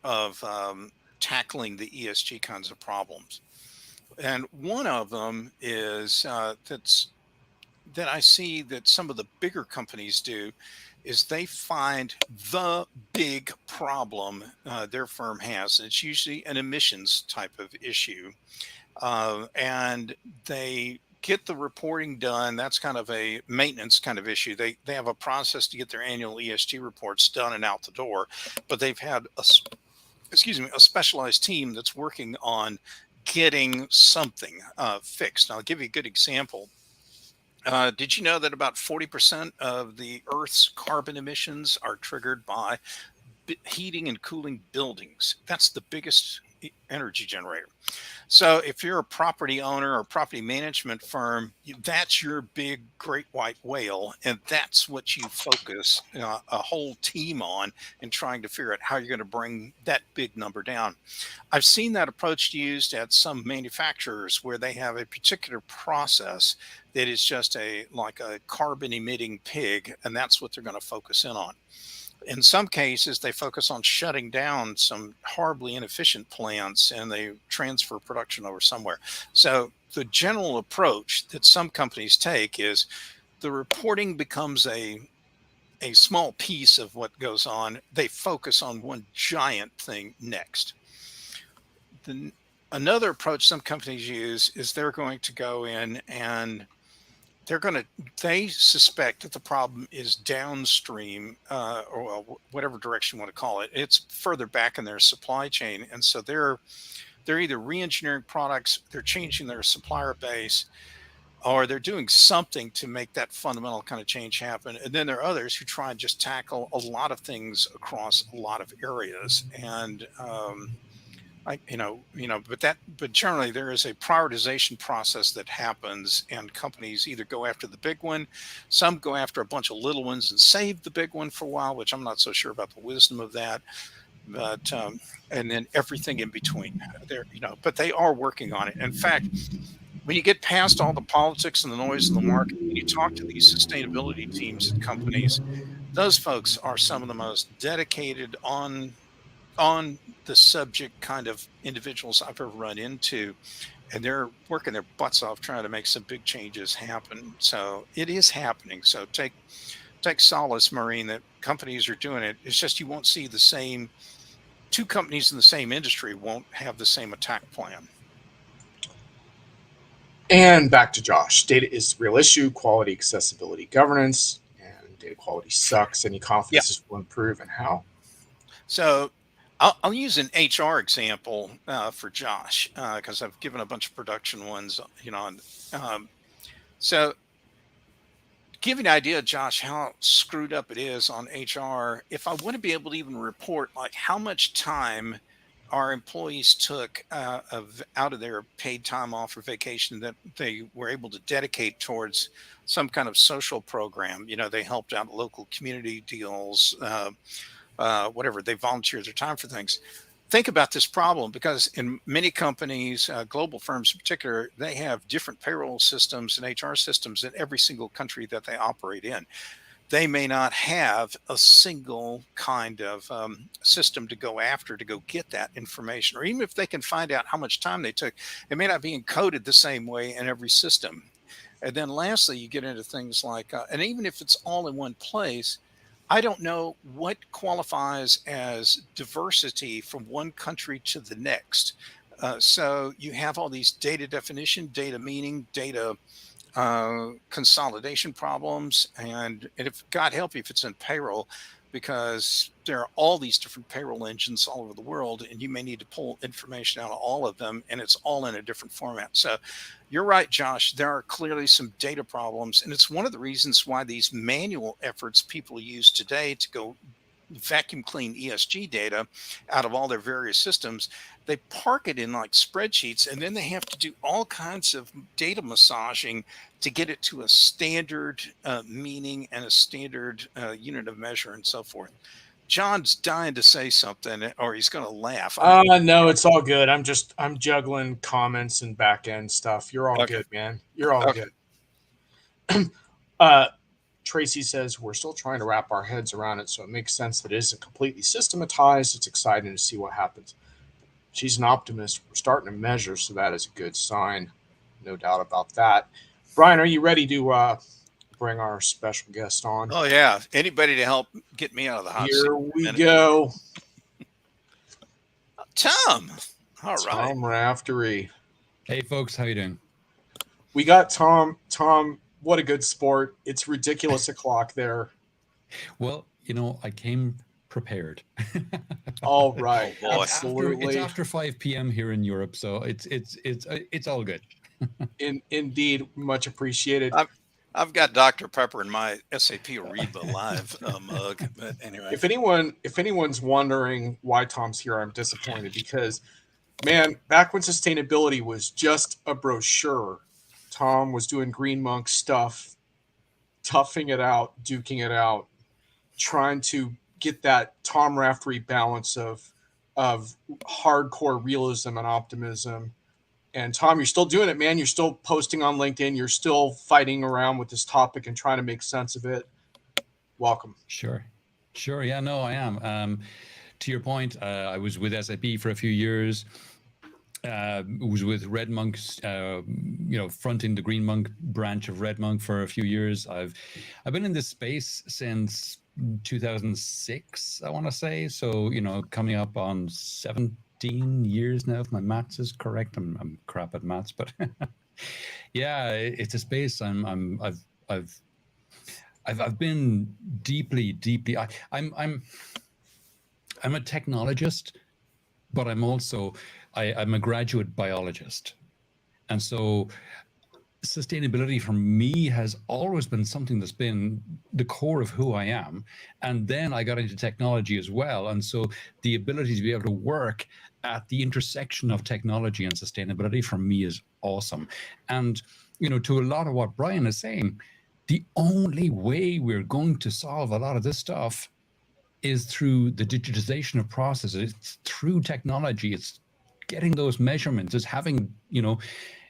of tackling the ESG kinds of problems. And one of them is that I see that some of the bigger companies do is they find the big problem their firm has. And it's usually an emissions type of issue. And they get the reporting done. That's kind of a maintenance kind of issue. They have a process to get their annual ESG reports done and out the door, but they've had a specialized team that's working on getting something fixed. I'll give you a good example. Did you know that about 40% of the Earth's carbon emissions are triggered by heating and cooling buildings? That's the biggest energy generator. So if you're a property owner or property management firm, that's your big great white whale. And that's what you focus a whole team on in trying to figure out how you're going to bring that big number down. I've seen that approach used at some manufacturers where they have a particular process that is just like a carbon emitting pig, and that's what they're going to focus in on. In some cases, they focus on shutting down some horribly inefficient plants and they transfer production over somewhere. So the general approach that some companies take is the reporting becomes a small piece of what goes on. They focus on one giant thing next. Another approach some companies use is they're going to go in and they suspect that the problem is downstream or well, whatever direction you want to call it. It's further back in their supply chain, and so they're either re-engineering products, they're changing their supplier base, or they're doing something to make that fundamental kind of change happen. And then there are others who try and just tackle a lot of things across a lot of areas. And but generally there is a prioritization process that happens, and companies either go after the big one, some go after a bunch of little ones and save the big one for a while, which I'm not so sure about the wisdom of that. But and then everything in between there, but they are working on it. In fact, when you get past all the politics and the noise in the market, when you talk to these sustainability teams at companies, those folks are some of the most dedicated on the subject kind of individuals I've ever run into, and they're working their butts off trying to make some big changes happen. So it is happening. So take solace, Maureen, that companies are doing it. It's just you won't see the same two companies in the same industry won't have the same attack plan. And back to Josh. Data is the real issue, quality, accessibility, governance, and data quality sucks. Any Yeah. confidence this will improve and how? So I'll use an HR example for Josh because I've given a bunch of production ones, um, so give you an idea, Josh, how screwed up it is on HR. If I want to be able to even report like how much time our employees took out of their paid time off or vacation that they were able to dedicate towards some kind of social program, they helped out local community deals, whatever, they volunteered their time for things. think about this problem, because in many companies, global firms in particular, they have different payroll systems and HR systems in every single country that they operate in. They may not have a single kind of system to go after to go get that information, or even if they can find out how much time they took, it may not be encoded the same way in every system. And then lastly, you get into things like, and even if it's all in one place, I don't know what qualifies as diversity from one country to the next. So you have all these data definition, data meaning, data consolidation problems, and if God help you if it's in payroll, because there are all these different payroll engines all over the world, and you may need to pull information out of all of them, and it's all in a different format. So you're right, Josh. There are clearly some data problems, and it's one of the reasons why these manual efforts people use today to go vacuum clean ESG data out of all their various systems, they park it in like spreadsheets, and then they have to do all kinds of data massaging to get it to a standard meaning and a standard unit of measure and so forth. John's dying to say something, or he's going to laugh. No, it's all good. I'm juggling comments and back end stuff. You're all Okay. good, man. You're all Okay. good. Tracy says we're still trying to wrap our heads around it, so it makes sense that it isn't completely systematized. It's exciting to see what happens. She's an optimist. We're starting to measure, so that is a good sign. No doubt about that. Brian, are you ready to bring our special guest on? Oh yeah, anybody to help get me out of the hot seat. Here we go. Tom. All right. Tom Raftery. Hey folks, how you doing? We got Tom. Tom, what a good sport. It's ridiculous o'clock there. Well, I came prepared. All right. Oh, absolutely. It's after 5 p.m. here in Europe, so it's all good. Indeed, much appreciated. I've got Dr. Pepper in my SAP Ariba Live mug, but anyway. If anyone's wondering why Tom's here, I'm disappointed because, man, back when sustainability was just a brochure, Tom was doing Green Monk stuff, toughing it out, duking it out, trying to get that Tom Raftery balance of hardcore realism and optimism. And Tom, you're still doing it, man. You're still posting on LinkedIn. You're still fighting around with this topic and trying to make sense of it. Welcome. Sure. Yeah, no, I am. To your point, I was with SAP for a few years. Was with Red Monks, fronting the Green Monk branch of Red Monk for a few years. I've been in this space since 2006, I want to say. So, coming up on 17 years now, if my maths is correct. I'm crap at maths, but yeah, it's a space I've been deeply. I'm a technologist, but I'm also I'm a graduate biologist, and so sustainability for me has always been something that's been the core of who I am. And then I got into technology as well, and so the ability to be able to work at the intersection of technology and sustainability for me is awesome. And to a lot of what Brian is saying, the only way we're going to solve a lot of this stuff is through the digitization of processes. It's through technology. It's getting those measurements. It's having,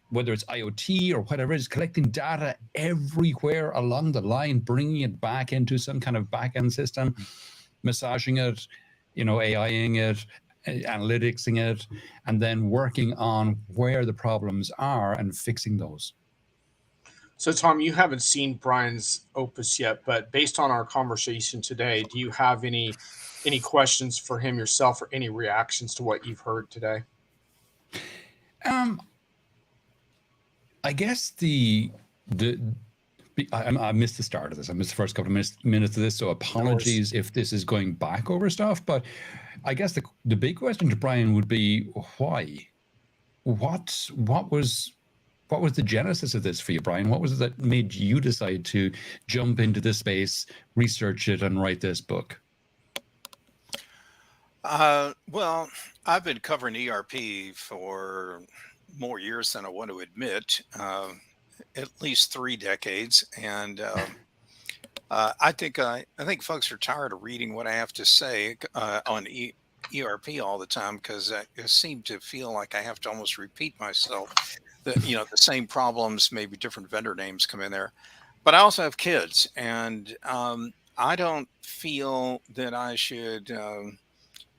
whether it's IoT or whatever it is, collecting data everywhere along the line, bringing it back into some kind of back-end system, massaging it, AIing it, analyticsing it, and then working on where the problems are and fixing those. So, Tom, you haven't seen Brian's opus yet, but based on our conversation today, do you have any questions for him yourself or any reactions to what you've heard today? I guess I missed the start of this. I missed the first couple of minutes of this, so apologies if this is going back over stuff. But I guess the big question to Brian would be why? What was the genesis of this for you, Brian? What was it that made you decide to jump into this space, research it, and write this book? Well, I've been covering ERP for more years than I want to admit, at least 3 decades, and I think folks are tired of reading what I have to say on ERP all the time because I seem to feel like I have to almost repeat myself. The same problems, maybe different vendor names come in there. But I also have kids, and I don't feel that I should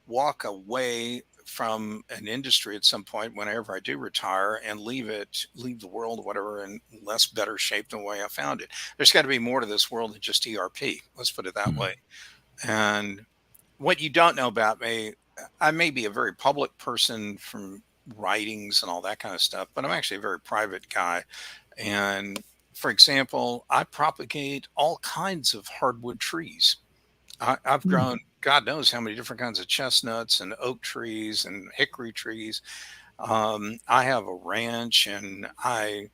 walk away from an industry at some point whenever I do retire and leave the world, whatever, in less better shape than the way I found it. There's got to be more to this world than just ERP. Let's put it that Mhm. way. And what you don't know about me, I may be a very public person from writings and all that kind of stuff, but I'm actually a very private guy. And for example, I propagate all kinds of hardwood trees. I've Mm. grown God knows how many different kinds of chestnuts and oak trees and hickory trees. I have a ranch, and I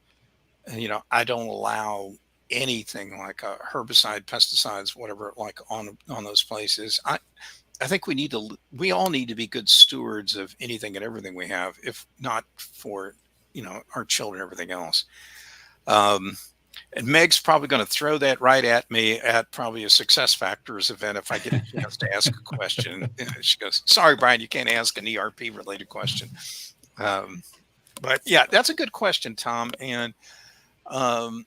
don't allow anything like herbicide, pesticides, whatever, like on those places. I think we all need to be good stewards of anything and everything we have, if not for our children, everything else. Um, and Meg's probably going to throw that right at me at probably a Success Factors event if I get a chance to ask a question. She goes, "Sorry, Brian, you can't ask an ERP related question." Um, but yeah, that's a good question, Tom. And um,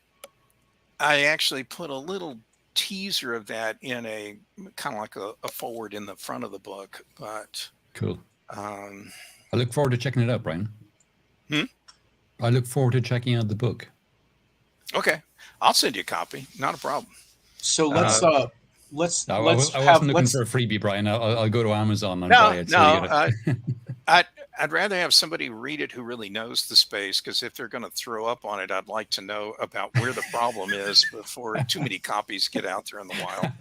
I actually put a little teaser of that in a kind of like a forward in the front of the book. But Cool. um, I look forward to checking it out, Brian. Hmm? I look forward to checking out the book. Okay, I'll send you a copy. Not a problem. So Uh, I let's wasn't looking let's for a freebie, Brian. I'll go to Amazon and buy No, it. So you no. get it. I'd rather have somebody read it who really knows the space, because if they're going to throw up on it, I'd like to know about where the problem is before too many copies get out there in the wild.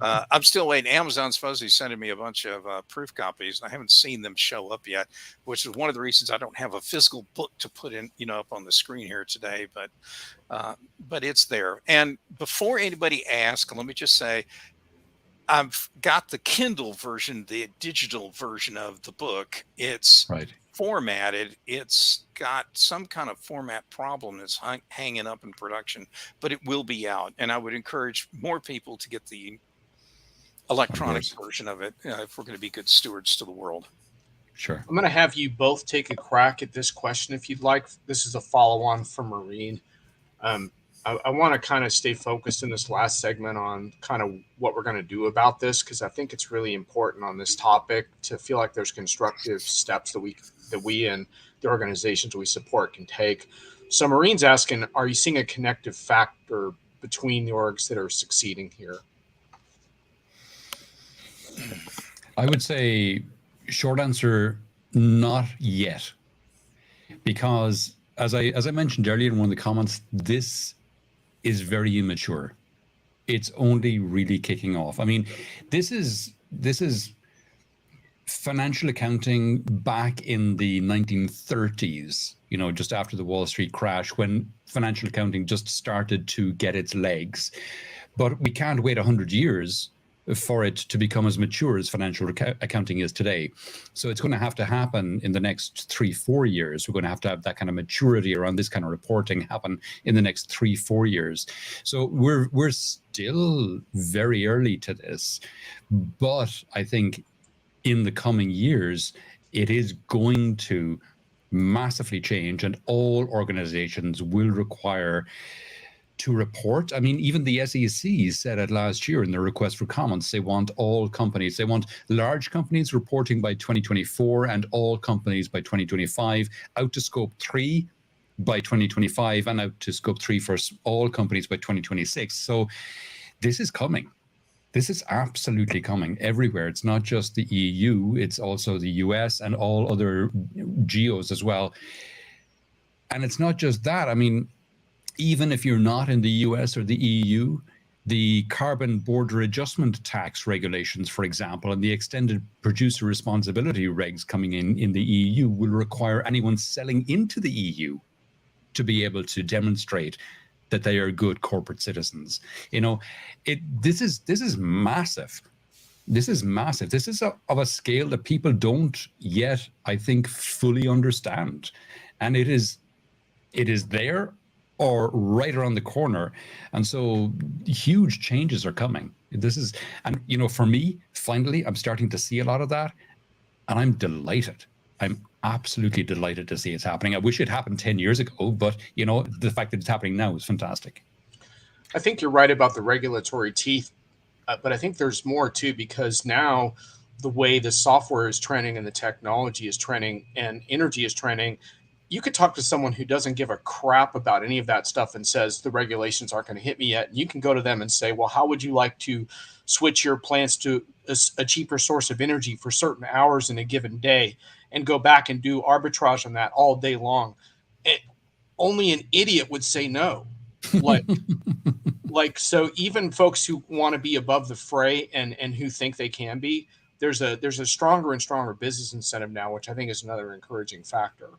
I'm still waiting. Amazon's supposedly sending me a bunch of proof copies, and I haven't seen them show up yet, which is one of the reasons I don't have a physical book to put in, up on the screen here today. But it's there. And before anybody asks, let me just say, I've got the Kindle version, the digital version of the book. It's Right. formatted. It's got some kind of format problem that's hanging up in production, but it will be out. And I would encourage more people to get the electronic course. version of it if we're going to be good stewards to the world. Sure. I'm going to have you both take a crack at this question if you'd like. This is a follow-on from Maureen. I want to kind of stay focused in this last segment on kind of what we're going to do about this, because I think it's really important on this topic to feel like there's constructive steps that we and the organizations we support can take. So Maureen's asking, are you seeing a connective factor between the orgs that are succeeding here? I would say short answer, not yet. Because as I mentioned earlier in one of the comments, this is very immature. It's only really kicking off. I mean, this is financial accounting back in the 1930s, just after the Wall Street crash, when financial accounting just started to get its legs. But we can't wait 100 years for it to become as mature as financial accounting is today. So it's going to happen in the next 3-4 years. We're going to have that kind of maturity around this kind of reporting happen in the next 3-4 years. So we're still very early to this, but I think in the coming years, it is going to massively change, and all organizations will require to report. I mean, even the SEC said it last year in their request for comments. They want large companies reporting by 2024 and all companies by 2025, out to scope 3 by 2025, and out to scope 3 for all companies by 2026. So this is coming. This is absolutely coming everywhere. It's not just the EU, it's also the US and all other geos as well. And it's not just that. I mean, even if you're not in the US or the EU, the carbon border adjustment tax regulations, for example, and the extended producer responsibility regs coming in the EU will require anyone selling into the EU to be able to demonstrate that they are good corporate citizens. This is massive. This is massive. This is of a scale that people don't yet, I think, fully understand. And it is there or right around the corner. And so huge changes are coming. And for me, finally, I'm starting to see a lot of that. And I'm delighted. I'm absolutely delighted to see it's happening. I wish it happened 10 years ago, but the fact that it's happening now is fantastic. I think you're right about the regulatory teeth, but I think there's more too, because now the way the software is trending and the technology is trending and energy is trending, you could talk to someone who doesn't give a crap about any of that stuff and says the regulations aren't going to hit me yet. And you can go to them and say, well, how would you like to switch your plants to a cheaper source of energy for certain hours in a given day, and go back and do arbitrage on that all day long? Only an idiot would say no. Like, so even folks who want to be above the fray and who think they can be, there's a stronger and stronger business incentive now, which I think is another encouraging factor.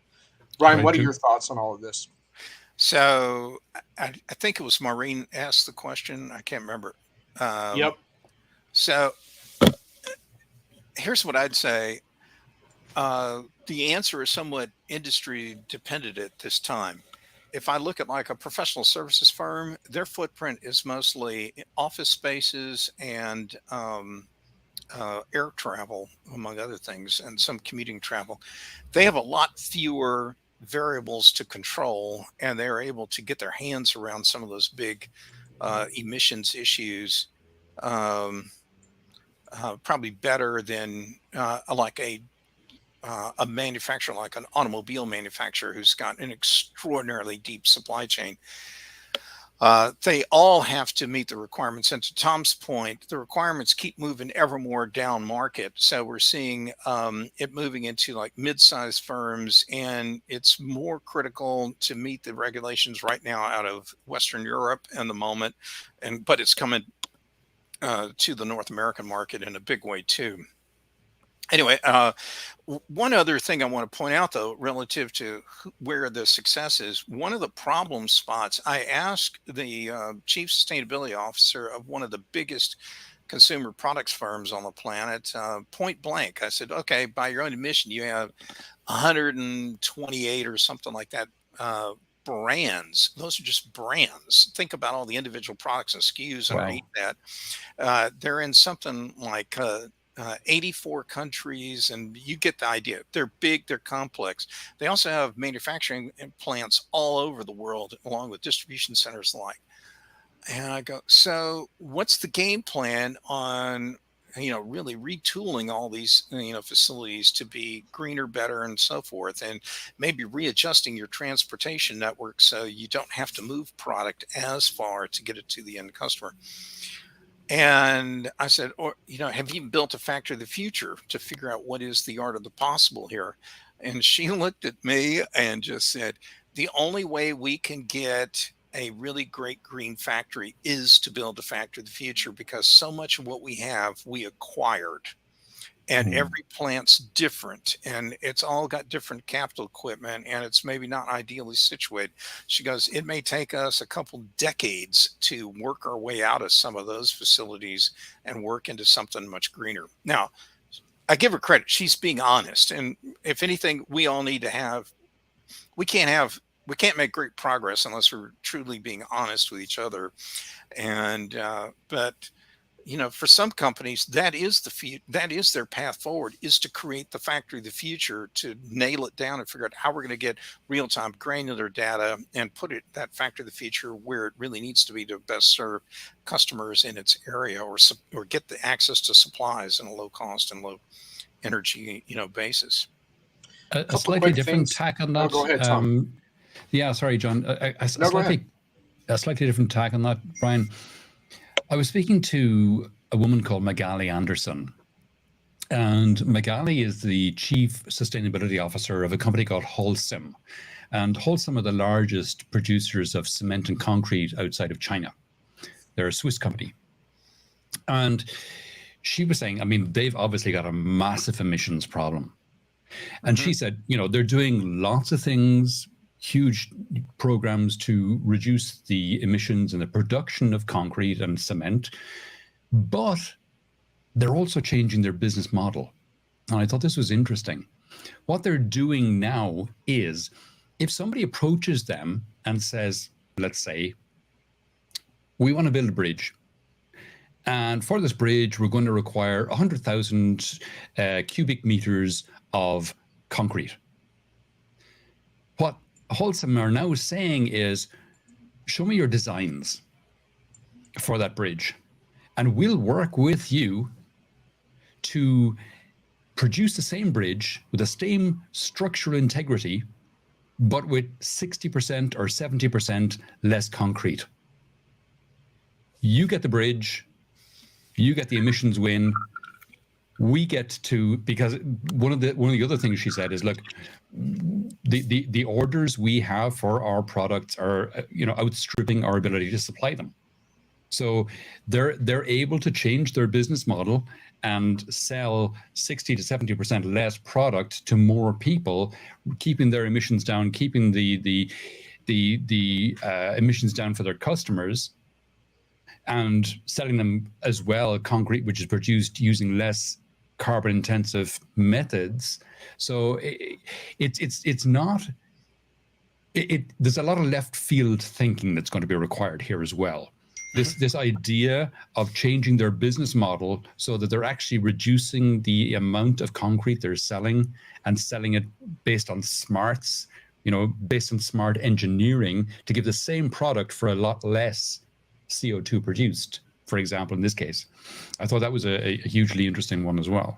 Brian, Right, what are Jim? your thoughts on all of this? So I think it was Maureen asked the question. I can't remember. Yep. So here's what I'd say. The answer is somewhat industry dependent at this time. If I look at like a professional services firm, their footprint is mostly office spaces and air travel, among other things, and some commuting travel. They have a lot fewer variables to control, and they're able to get their hands around some of those big emissions issues probably better than like a manufacturer like an automobile manufacturer who's got an extraordinarily deep supply chain. They all have to meet the requirements. And to Tom's point, the requirements keep moving ever more down market. So we're seeing it moving into like mid-sized firms, and it's more critical to meet the regulations right now out of Western Europe in the moment, but it's coming to the North American market in a big way too. Anyway, one other thing I want to point out, though, relative to where the success is, one of the problem spots, I asked the chief sustainability officer of one of the biggest consumer products firms on the planet, point blank. I said, okay, by your own admission, you have 128 or something like that brands. Those are just brands. Think about all the individual products and SKUs underneath that. They're in something like 84 countries, and you get the idea. They're big, they're complex. They also have manufacturing plants all over the world, along with distribution centers and the like. And I go, so what's the game plan on, really retooling all these, facilities to be greener, better, and so forth, and maybe readjusting your transportation network so you don't have to move product as far to get it to the end customer? And I said, or, have you built a factory of the future to figure out what is the art of the possible here? And she looked at me and just said, the only way we can get a really great green factory is to build a factory of the future, because so much of what we have, we acquired. And every plant's different, and it's all got different capital equipment, and it's maybe not ideally situated. She goes, it may take us a couple decades to work our way out of some of those facilities and work into something much greener. Now, I give her credit. She's being honest. And if anything, we all need to we can't make great progress unless we're truly being honest with each other. And, but for some companies, that is their path forward, is to create the factory of the future, to nail it down and figure out how we're going to get real-time granular data and put that factory of the future where it really needs to be to best serve customers in its area, or get the access to supplies in a low cost and low energy, basis. A slightly different tack on that. Oh, go ahead, Tom. Yeah, sorry, John. A slightly different tack on that, Brian. I was speaking to a woman called Magali Anderson, and Magali is the chief sustainability officer of a company called Holcim. And Holcim are the largest producers of cement and concrete outside of China. They're a Swiss company. And she was saying, they've obviously got a massive emissions problem. And she said, they're doing lots of things, huge programs to reduce the emissions and the production of concrete and cement, but they're also changing their business model. And I thought this was interesting. What they're doing now is, if somebody approaches them and says, let's say, we want to build a bridge, And for this bridge, we're going to require 100,000 cubic meters of concrete. What Holcim are now saying is, show me your designs for that bridge, and we'll work with you to produce the same bridge with the same structural integrity, but with 60% or 70% less concrete. You get the bridge, you get the emissions win. We get to, because one of the other things she said is, look, the orders we have for our products are outstripping our ability to supply them. So they're able to change their business model and sell 60 to 70% less product to more people, keeping their emissions down, keeping the emissions down for their customers, and selling them as well concrete, which is produced using less carbon intensive methods. So it's not. There's a lot of left field thinking that's going to be required here as well. This idea of changing their business model so that they're actually reducing the amount of concrete they're selling and selling it based on smarts, based on smart engineering to give the same product for a lot less CO2 produced, for example, in this case. I thought that was a hugely interesting one as well.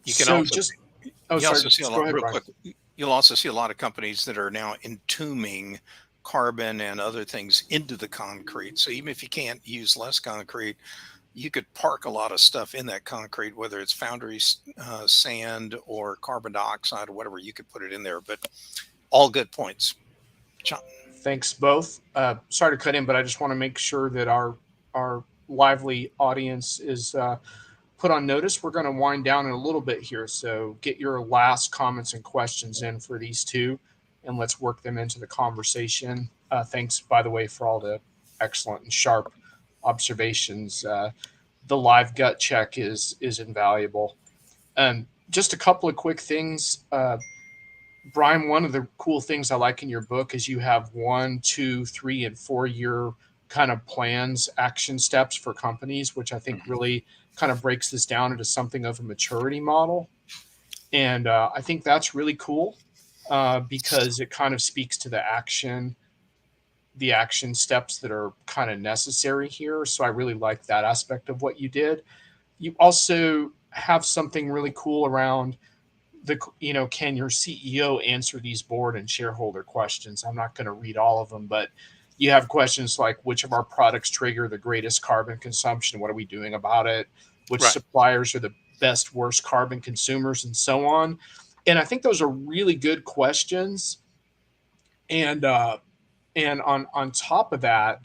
You can You'll also see a lot of companies that are now entombing carbon and other things into the concrete. So even if you can't use less concrete, you could park a lot of stuff in that concrete, whether it's foundry sand or carbon dioxide or whatever, you could put it in there. But all good points. John. Thanks both. Sorry to cut in, but I just want to make sure that our lively audience is put on notice. We're going to wind down in a little bit here, so get your last comments and questions in for these two, and let's work them into the conversation. Thanks, by the way, for all the excellent and sharp observations. The live gut check is invaluable. Just a couple of quick things. Brian, one of the cool things I like in your book is you have 1, 2, 3, and 4 year kind of plans, action steps for companies, which I think really kind of breaks this down into something of a maturity model. And I think that's really cool because it kind of speaks to the action steps that are kind of necessary here. So I really like that aspect of what you did. You also have something really cool around can your CEO answer these board and shareholder questions? I'm not going to read all of them, but you have questions like, which of our products trigger the greatest carbon consumption? What are we doing about it? Which suppliers are the best, worst carbon consumers, and so on. And I think those are really good questions. And on top of that,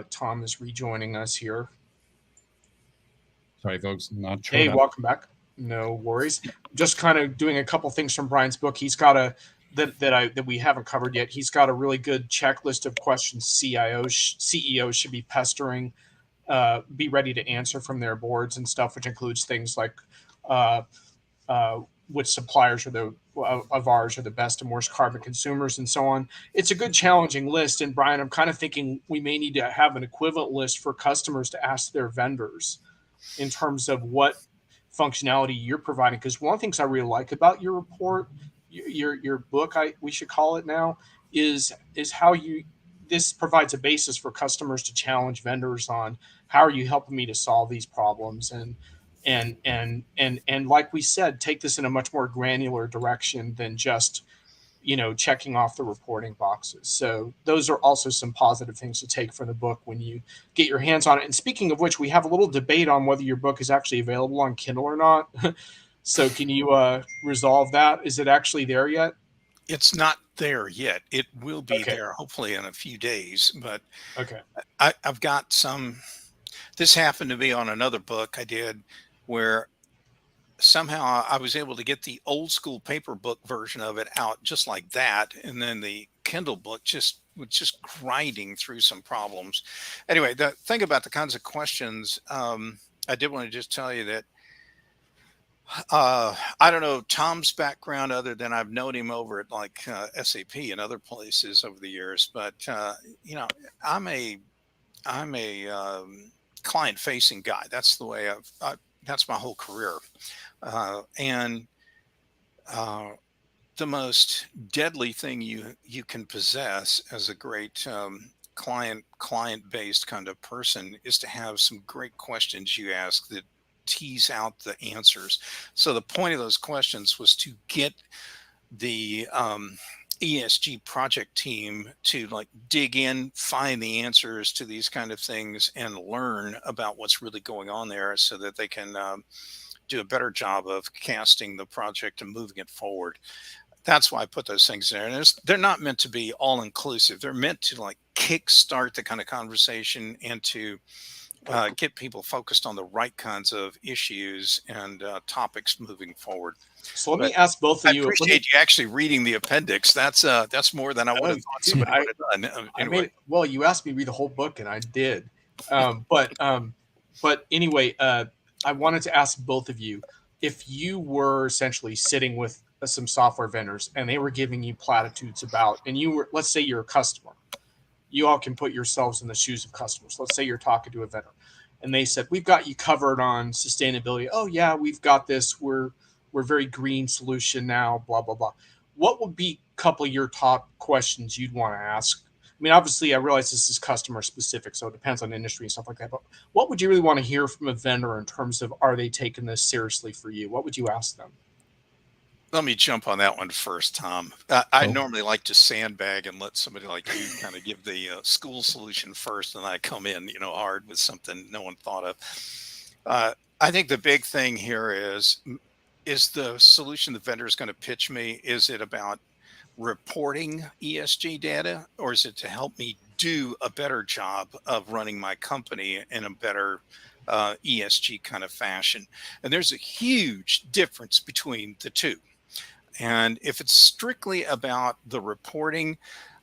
Tom is rejoining us here. Sorry, folks, not sure. Hey, welcome back. No worries. Just kind of doing a couple things from Brian's book. He's got that we haven't covered yet. He's got a really good checklist of questions CEOs should be pestering, be ready to answer from their boards and stuff, which includes things like which suppliers of ours are the best and worst carbon consumers and so on. It's a good challenging list. And Brian, I'm kind of thinking we may need to have an equivalent list for customers to ask their vendors in terms of what functionality you're providing. Because one of the things I really like about your report, your book, we should call it now, is how this provides a basis for customers to challenge vendors on how are you helping me to solve these problems, and like we said, take this in a much more granular direction than just checking off the reporting boxes. So those are also some positive things to take from the book when you get your hands on it. And speaking of which, we have a little debate on whether your book is actually available on Kindle or not. So can you resolve that? Is it actually there yet? It's not there yet. It will be there hopefully in a few days. But I've got some. This happened to be on another book I did where somehow I was able to get the old school paper book version of it out just like that. And then the Kindle book was just grinding through some problems. Anyway, the thing about the kinds of questions, I did want to just tell you that I don't know Tom's background other than I've known him over at like SAP and other places over the years. But, I'm client facing guy. That's the way that's my whole career. And the most deadly thing you can possess as a great client based kind of person is to have some great questions you ask that tease out the answers. So the point of those questions was to get the ESG project team to like dig in, find the answers to these kind of things, and learn about what's really going on there, so that they can do a better job of casting the project and moving it forward. That's why I put those things there. And they're not meant to be all inclusive. They're meant to like kickstart the kind of conversation and to get people focused on the right kinds of issues and topics moving forward. So let But me ask both I of you. appreciate you actually reading the appendix. That's more than I would have thought Dude, somebody would have done. Anyway, well, you asked me to read the whole book, and I did. But anyway, I wanted to ask both of you, if you were essentially sitting with some software vendors and they were giving you platitudes about, and you were, let's say you're a customer, you all can put yourselves in the shoes of customers. Let's say you're talking to a vendor and they said, we've got you covered on sustainability. Oh yeah, we've got this. We're very green solution now, blah, blah, blah. What would be a couple of your top questions you'd want to ask? I mean, obviously, I realize this is customer specific, so it depends on industry and stuff like that. But what would you really want to hear from a vendor in terms of, are they taking this seriously for you? What would you ask them? let me jump on that one first, Tom. I normally like to sandbag and let somebody like you kind of give the school solution first, and I come in, hard with something no one thought of. I think the big thing here is the solution the vendor is going to pitch me. Is it about reporting ESG data, or is it to help me do a better job of running my company in a better ESG kind of fashion? And there's a huge difference between the two. And if it's strictly about the reporting,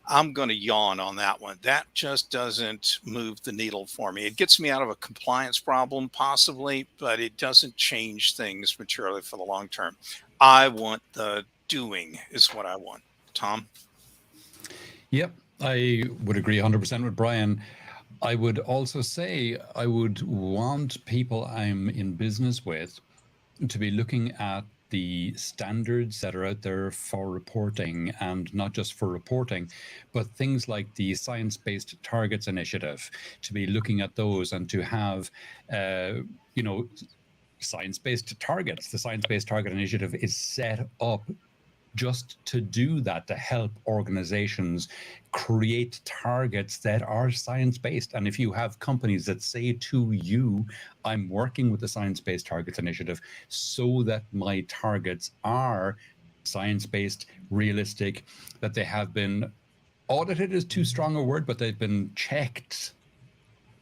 I'm going to yawn on that one. That just doesn't move the needle for me. It gets me out of a compliance problem, possibly, but it doesn't change things materially for the long term. I want the doing is what I want. Tom? Yep, I would agree 100% with Brian. I would also say I would want people I'm in business with to be looking at the standards that are out there for reporting, and not just for reporting, but things like the Science-Based Targets Initiative, to be looking at those and to have, science-based targets. The Science-Based Target Initiative is set up just to do that, to help organizations create targets that are science-based. And if you have companies that say to you, I'm working with the Science-Based Targets Initiative so that my targets are science-based, realistic, that they have been audited is too strong a word, but they've been checked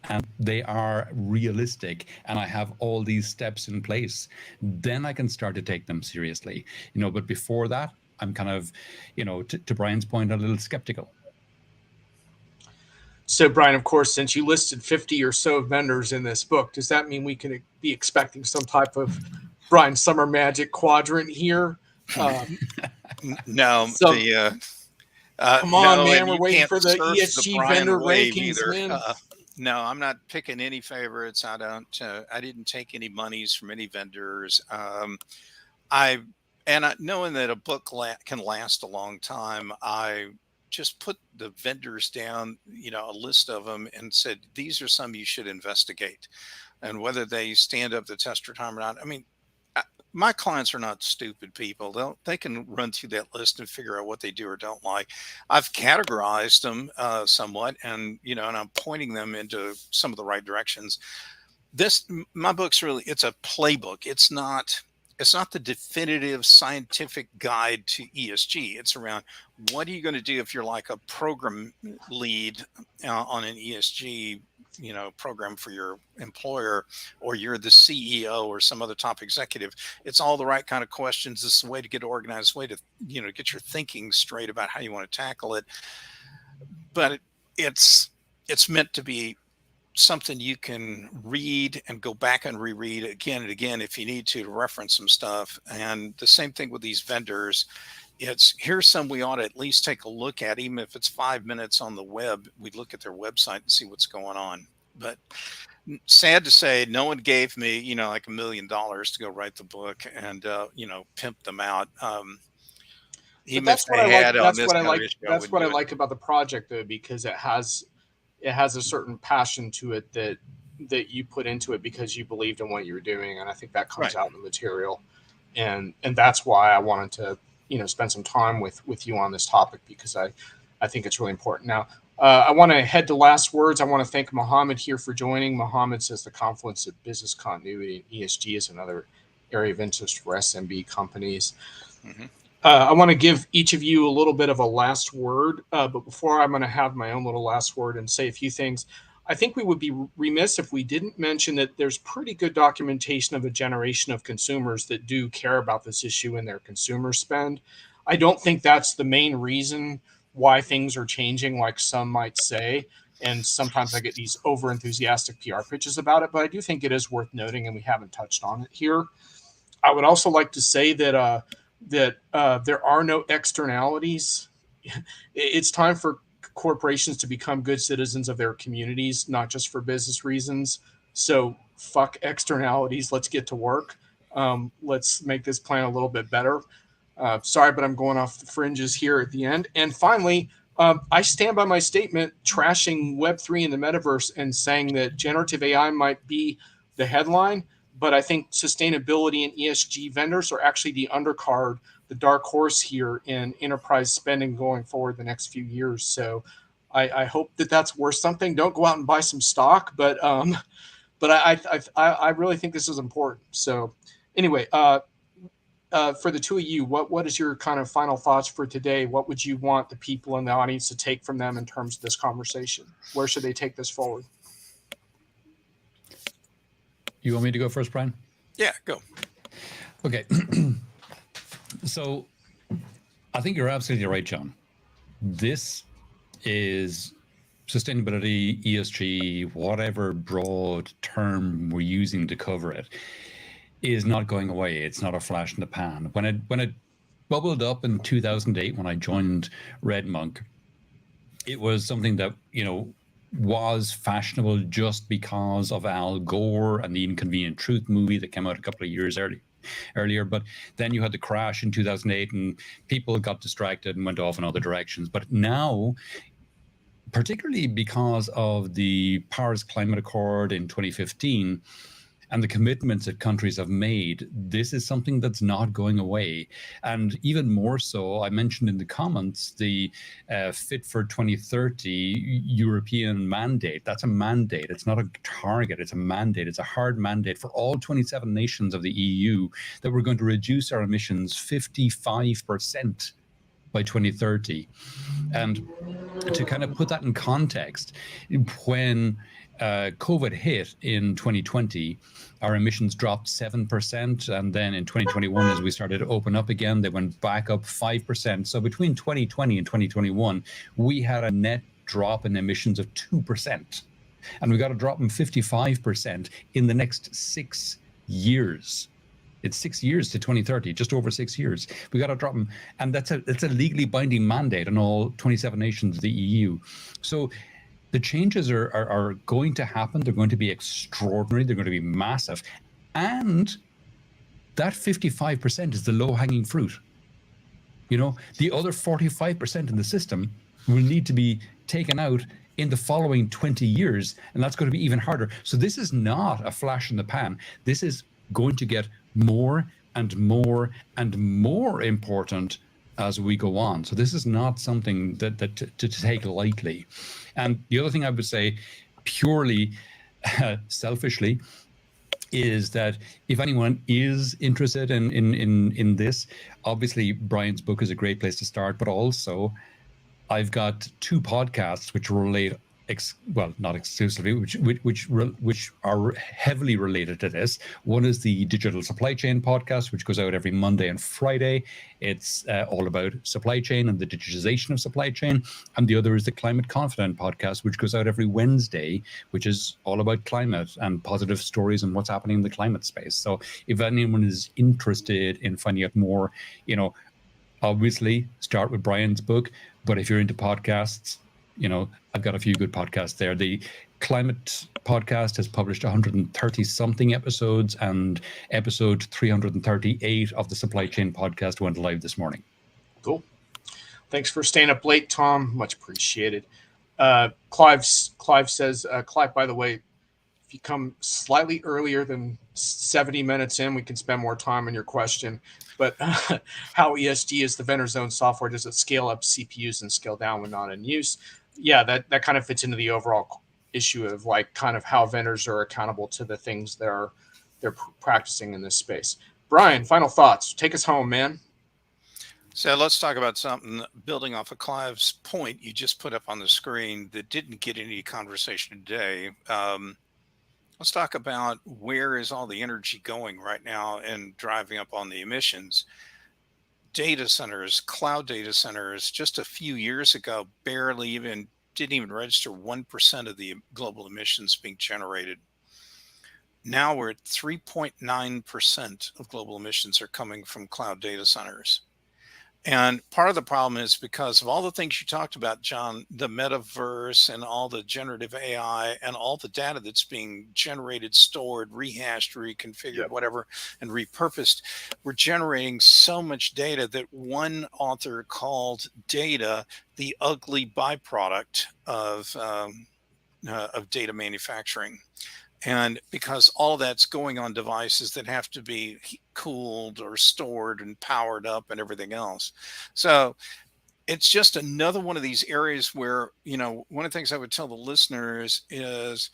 and they are realistic, and I have all these steps in place, then I can start to take them seriously. But before that, I'm kind of, to Brian's point, a little skeptical. So, Brian, of course, since you listed 50 or so vendors in this book, does that mean we can be expecting some type of Brian Sommer magic quadrant here? No. Come on, no, man. and We're you waiting can't for the surf ESG Brian vendor wave rankings, either. man. No, I'm not picking any favorites. I don't. I didn't take any monies from any vendors. Knowing that a book can last a long time, I just put the vendors down, a list of them, and said, these are some you should investigate, and whether they stand up the test of time or not. I mean, my clients are not stupid people. They can run through that list and figure out what they do or don't like. I've categorized them somewhat, and and I'm pointing them into some of the right directions. My book's really, it's a playbook. It's not the definitive scientific guide to ESG. It's around, what are you going to do if you're like a program lead on an ESG program for your employer, or you're the CEO or some other top executive. It's all the right kind of questions. It's the way to get organized, way to get your thinking straight about how you want to tackle it. But it's meant to be something you can read and go back and reread again and again if you need to reference some stuff. And the same thing with these vendors. Here's some we ought to at least take a look at, even if it's 5 minutes on the web. We look at their website and see what's going on. But sad to say, no one gave me, like $1 million to go write the book and, pimp them out. But that's If what they I like. had on That's this what I kind of like. issue, I That's wouldn't what I do it. like about the project, though, because it has a certain passion to it that you put into it because you believed in what you were doing, and I think that comes Right. out in the material, and that's why I wanted to spend some time with you on this topic, because I think it's really important. Now, I want to head to last words. I want to thank Mohammed here for joining. Mohammed says the confluence of business continuity and ESG is another area of interest for SMB companies. Mm-hmm. I want to give each of you a little bit of a last word, but before I'm going to have my own little last word and say a few things. I think we would be remiss if we didn't mention that there's pretty good documentation of a generation of consumers that do care about this issue in their consumer spend. I don't think that's the main reason why things are changing, like some might say. And sometimes I get these over enthusiastic PR pitches about it, but I do think it is worth noting, and we haven't touched on it here. I would also like to say that there are no externalities. It's time for corporations to become good citizens of their communities, not just for business reasons. So fuck externalities. Let's get to work. Let's make this plan a little bit better. Sorry, but I'm going off the fringes here at the end. And finally, I stand by my statement trashing Web3 and the metaverse and saying that generative AI might be the headline, but I think sustainability and ESG vendors are actually the undercard, the dark horse here in enterprise spending going forward the next few years. So I hope that that's worth something. Don't go out and buy some stock, but I really think this is important. So anyway, for the two of you, what is your kind of final thoughts for today? What would you want the people in the audience to take from them in terms of this conversation? Where should they take this forward? You want me to go first, Brian? Yeah, go. Okay. So I think you're absolutely right, John. This is sustainability, ESG, whatever broad term we're using to cover it, is not going away. It's not a flash in the pan. When it bubbled up in 2008, when I joined Red Monk, it was something that, was fashionable just because of Al Gore and the Inconvenient Truth movie that came out a couple of years earlier. But then you had the crash in 2008 and people got distracted and went off in other directions. But now, particularly because of the Paris Climate Accord in 2015 and the commitments that countries have made, this is something that's not going away. And even more so, I mentioned in the comments, the Fit for 2030 European mandate. That's a mandate. It's not a target. It's a mandate. It's a hard mandate for all 27 nations of the EU that we're going to reduce our emissions 55% by 2030. And to kind of put that in context, when COVID hit in 2020, our emissions dropped 7%. And then in 2021, as we started to open up again, they went back up 5%. So between 2020 and 2021, we had a net drop in emissions of 2%. And we got to drop them 55% in the next 6 years. It's 6 years to 2030, just over 6 years. We got to drop them. And that's a legally binding mandate on all 27 nations of the EU. So the changes are going to happen. They're going to be extraordinary. They're going to be massive. And that 55% is the low-hanging fruit. The other 45% in the system will need to be taken out in the following 20 years. And that's going to be even harder. So this is not a flash in the pan. This is going to get more and more and more important as we go on. So this is not something that to take lightly. And the other thing I would say, purely selfishly, is that if anyone is interested in this, obviously Brian's book is a great place to start, but also I've got 2 podcasts which relate, not exclusively, which are heavily related to this. One is the Digital Supply Chain podcast, which goes out every Monday and Friday. It's all about supply chain and the digitization of supply chain. And the other is the Climate Confident podcast, which goes out every Wednesday, which is all about climate and positive stories and what's happening in the climate space. So if anyone is interested in finding out more, obviously start with Brian's book. But if you're into podcasts, I've got a few good podcasts there. The Climate podcast has published 130 something episodes, and episode 338 of the Supply Chain podcast went live this morning. Cool. Thanks for staying up late, Tom. Much appreciated. Clive says, Clive, by the way, if you come slightly earlier than 70 minutes in, we can spend more time on your question. But how ESG is the vendor's own software? Does it scale up CPUs and scale down when not in use? Yeah, that kind of fits into the overall issue of like kind of how vendors are accountable to the things they're practicing in this space. Brian, final thoughts. Take us home, man. So let's talk about something building off of Clive's point you just put up on the screen that didn't get any conversation today. Let's talk about where is all the energy going right now and driving up on the emissions. Data centers, cloud data centers, just a few years ago, didn't even register 1% of the global emissions being generated. Now we're at 3.9% of global emissions are coming from cloud data centers. And part of the problem is because of all the things you talked about, John, the metaverse and all the generative AI and all the data that's being generated, stored, rehashed, reconfigured, whatever, and repurposed. We're generating so much data that one author called data the ugly byproduct of data manufacturing. And because all of that's going on devices that have to be cooled or stored and powered up and everything else. So it's just another one of these areas where, one of the things I would tell the listeners is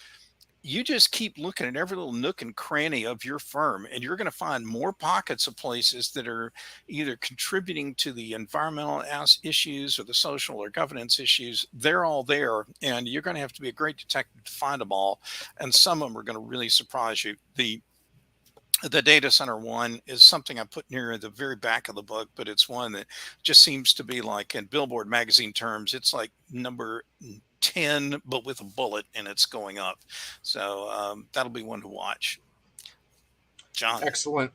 you just keep looking at every little nook and cranny of your firm, and you're going to find more pockets of places that are either contributing to the environmental issues or the social or governance issues. They're all there, and you're going to have to be a great detective to find them all. And some of them are going to really surprise you. The data center one is something I put near the very back of the book, but it's one that just seems to be like, in Billboard magazine terms, it's like number 10, but with a bullet, and it's going up. So that'll be one to watch. John. Excellent.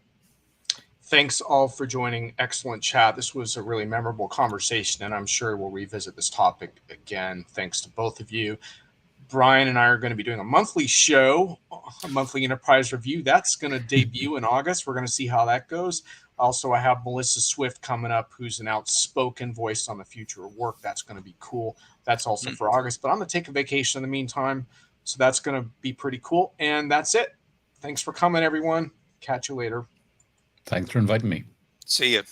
Thanks all for joining. Excellent chat. This was a really memorable conversation, and I'm sure we'll revisit this topic again. Thanks to both of you. Brian and I are going to be doing a monthly show, a monthly enterprise review. That's going to debut in August. We're going to see how that goes. Also, I have Melissa Swift coming up, who's an outspoken voice on the future of work. That's going to be cool. That's also for August. But I'm going to take a vacation in the meantime, so that's going to be pretty cool. And that's it. Thanks for coming, everyone. Catch you later. Thanks for inviting me. See you.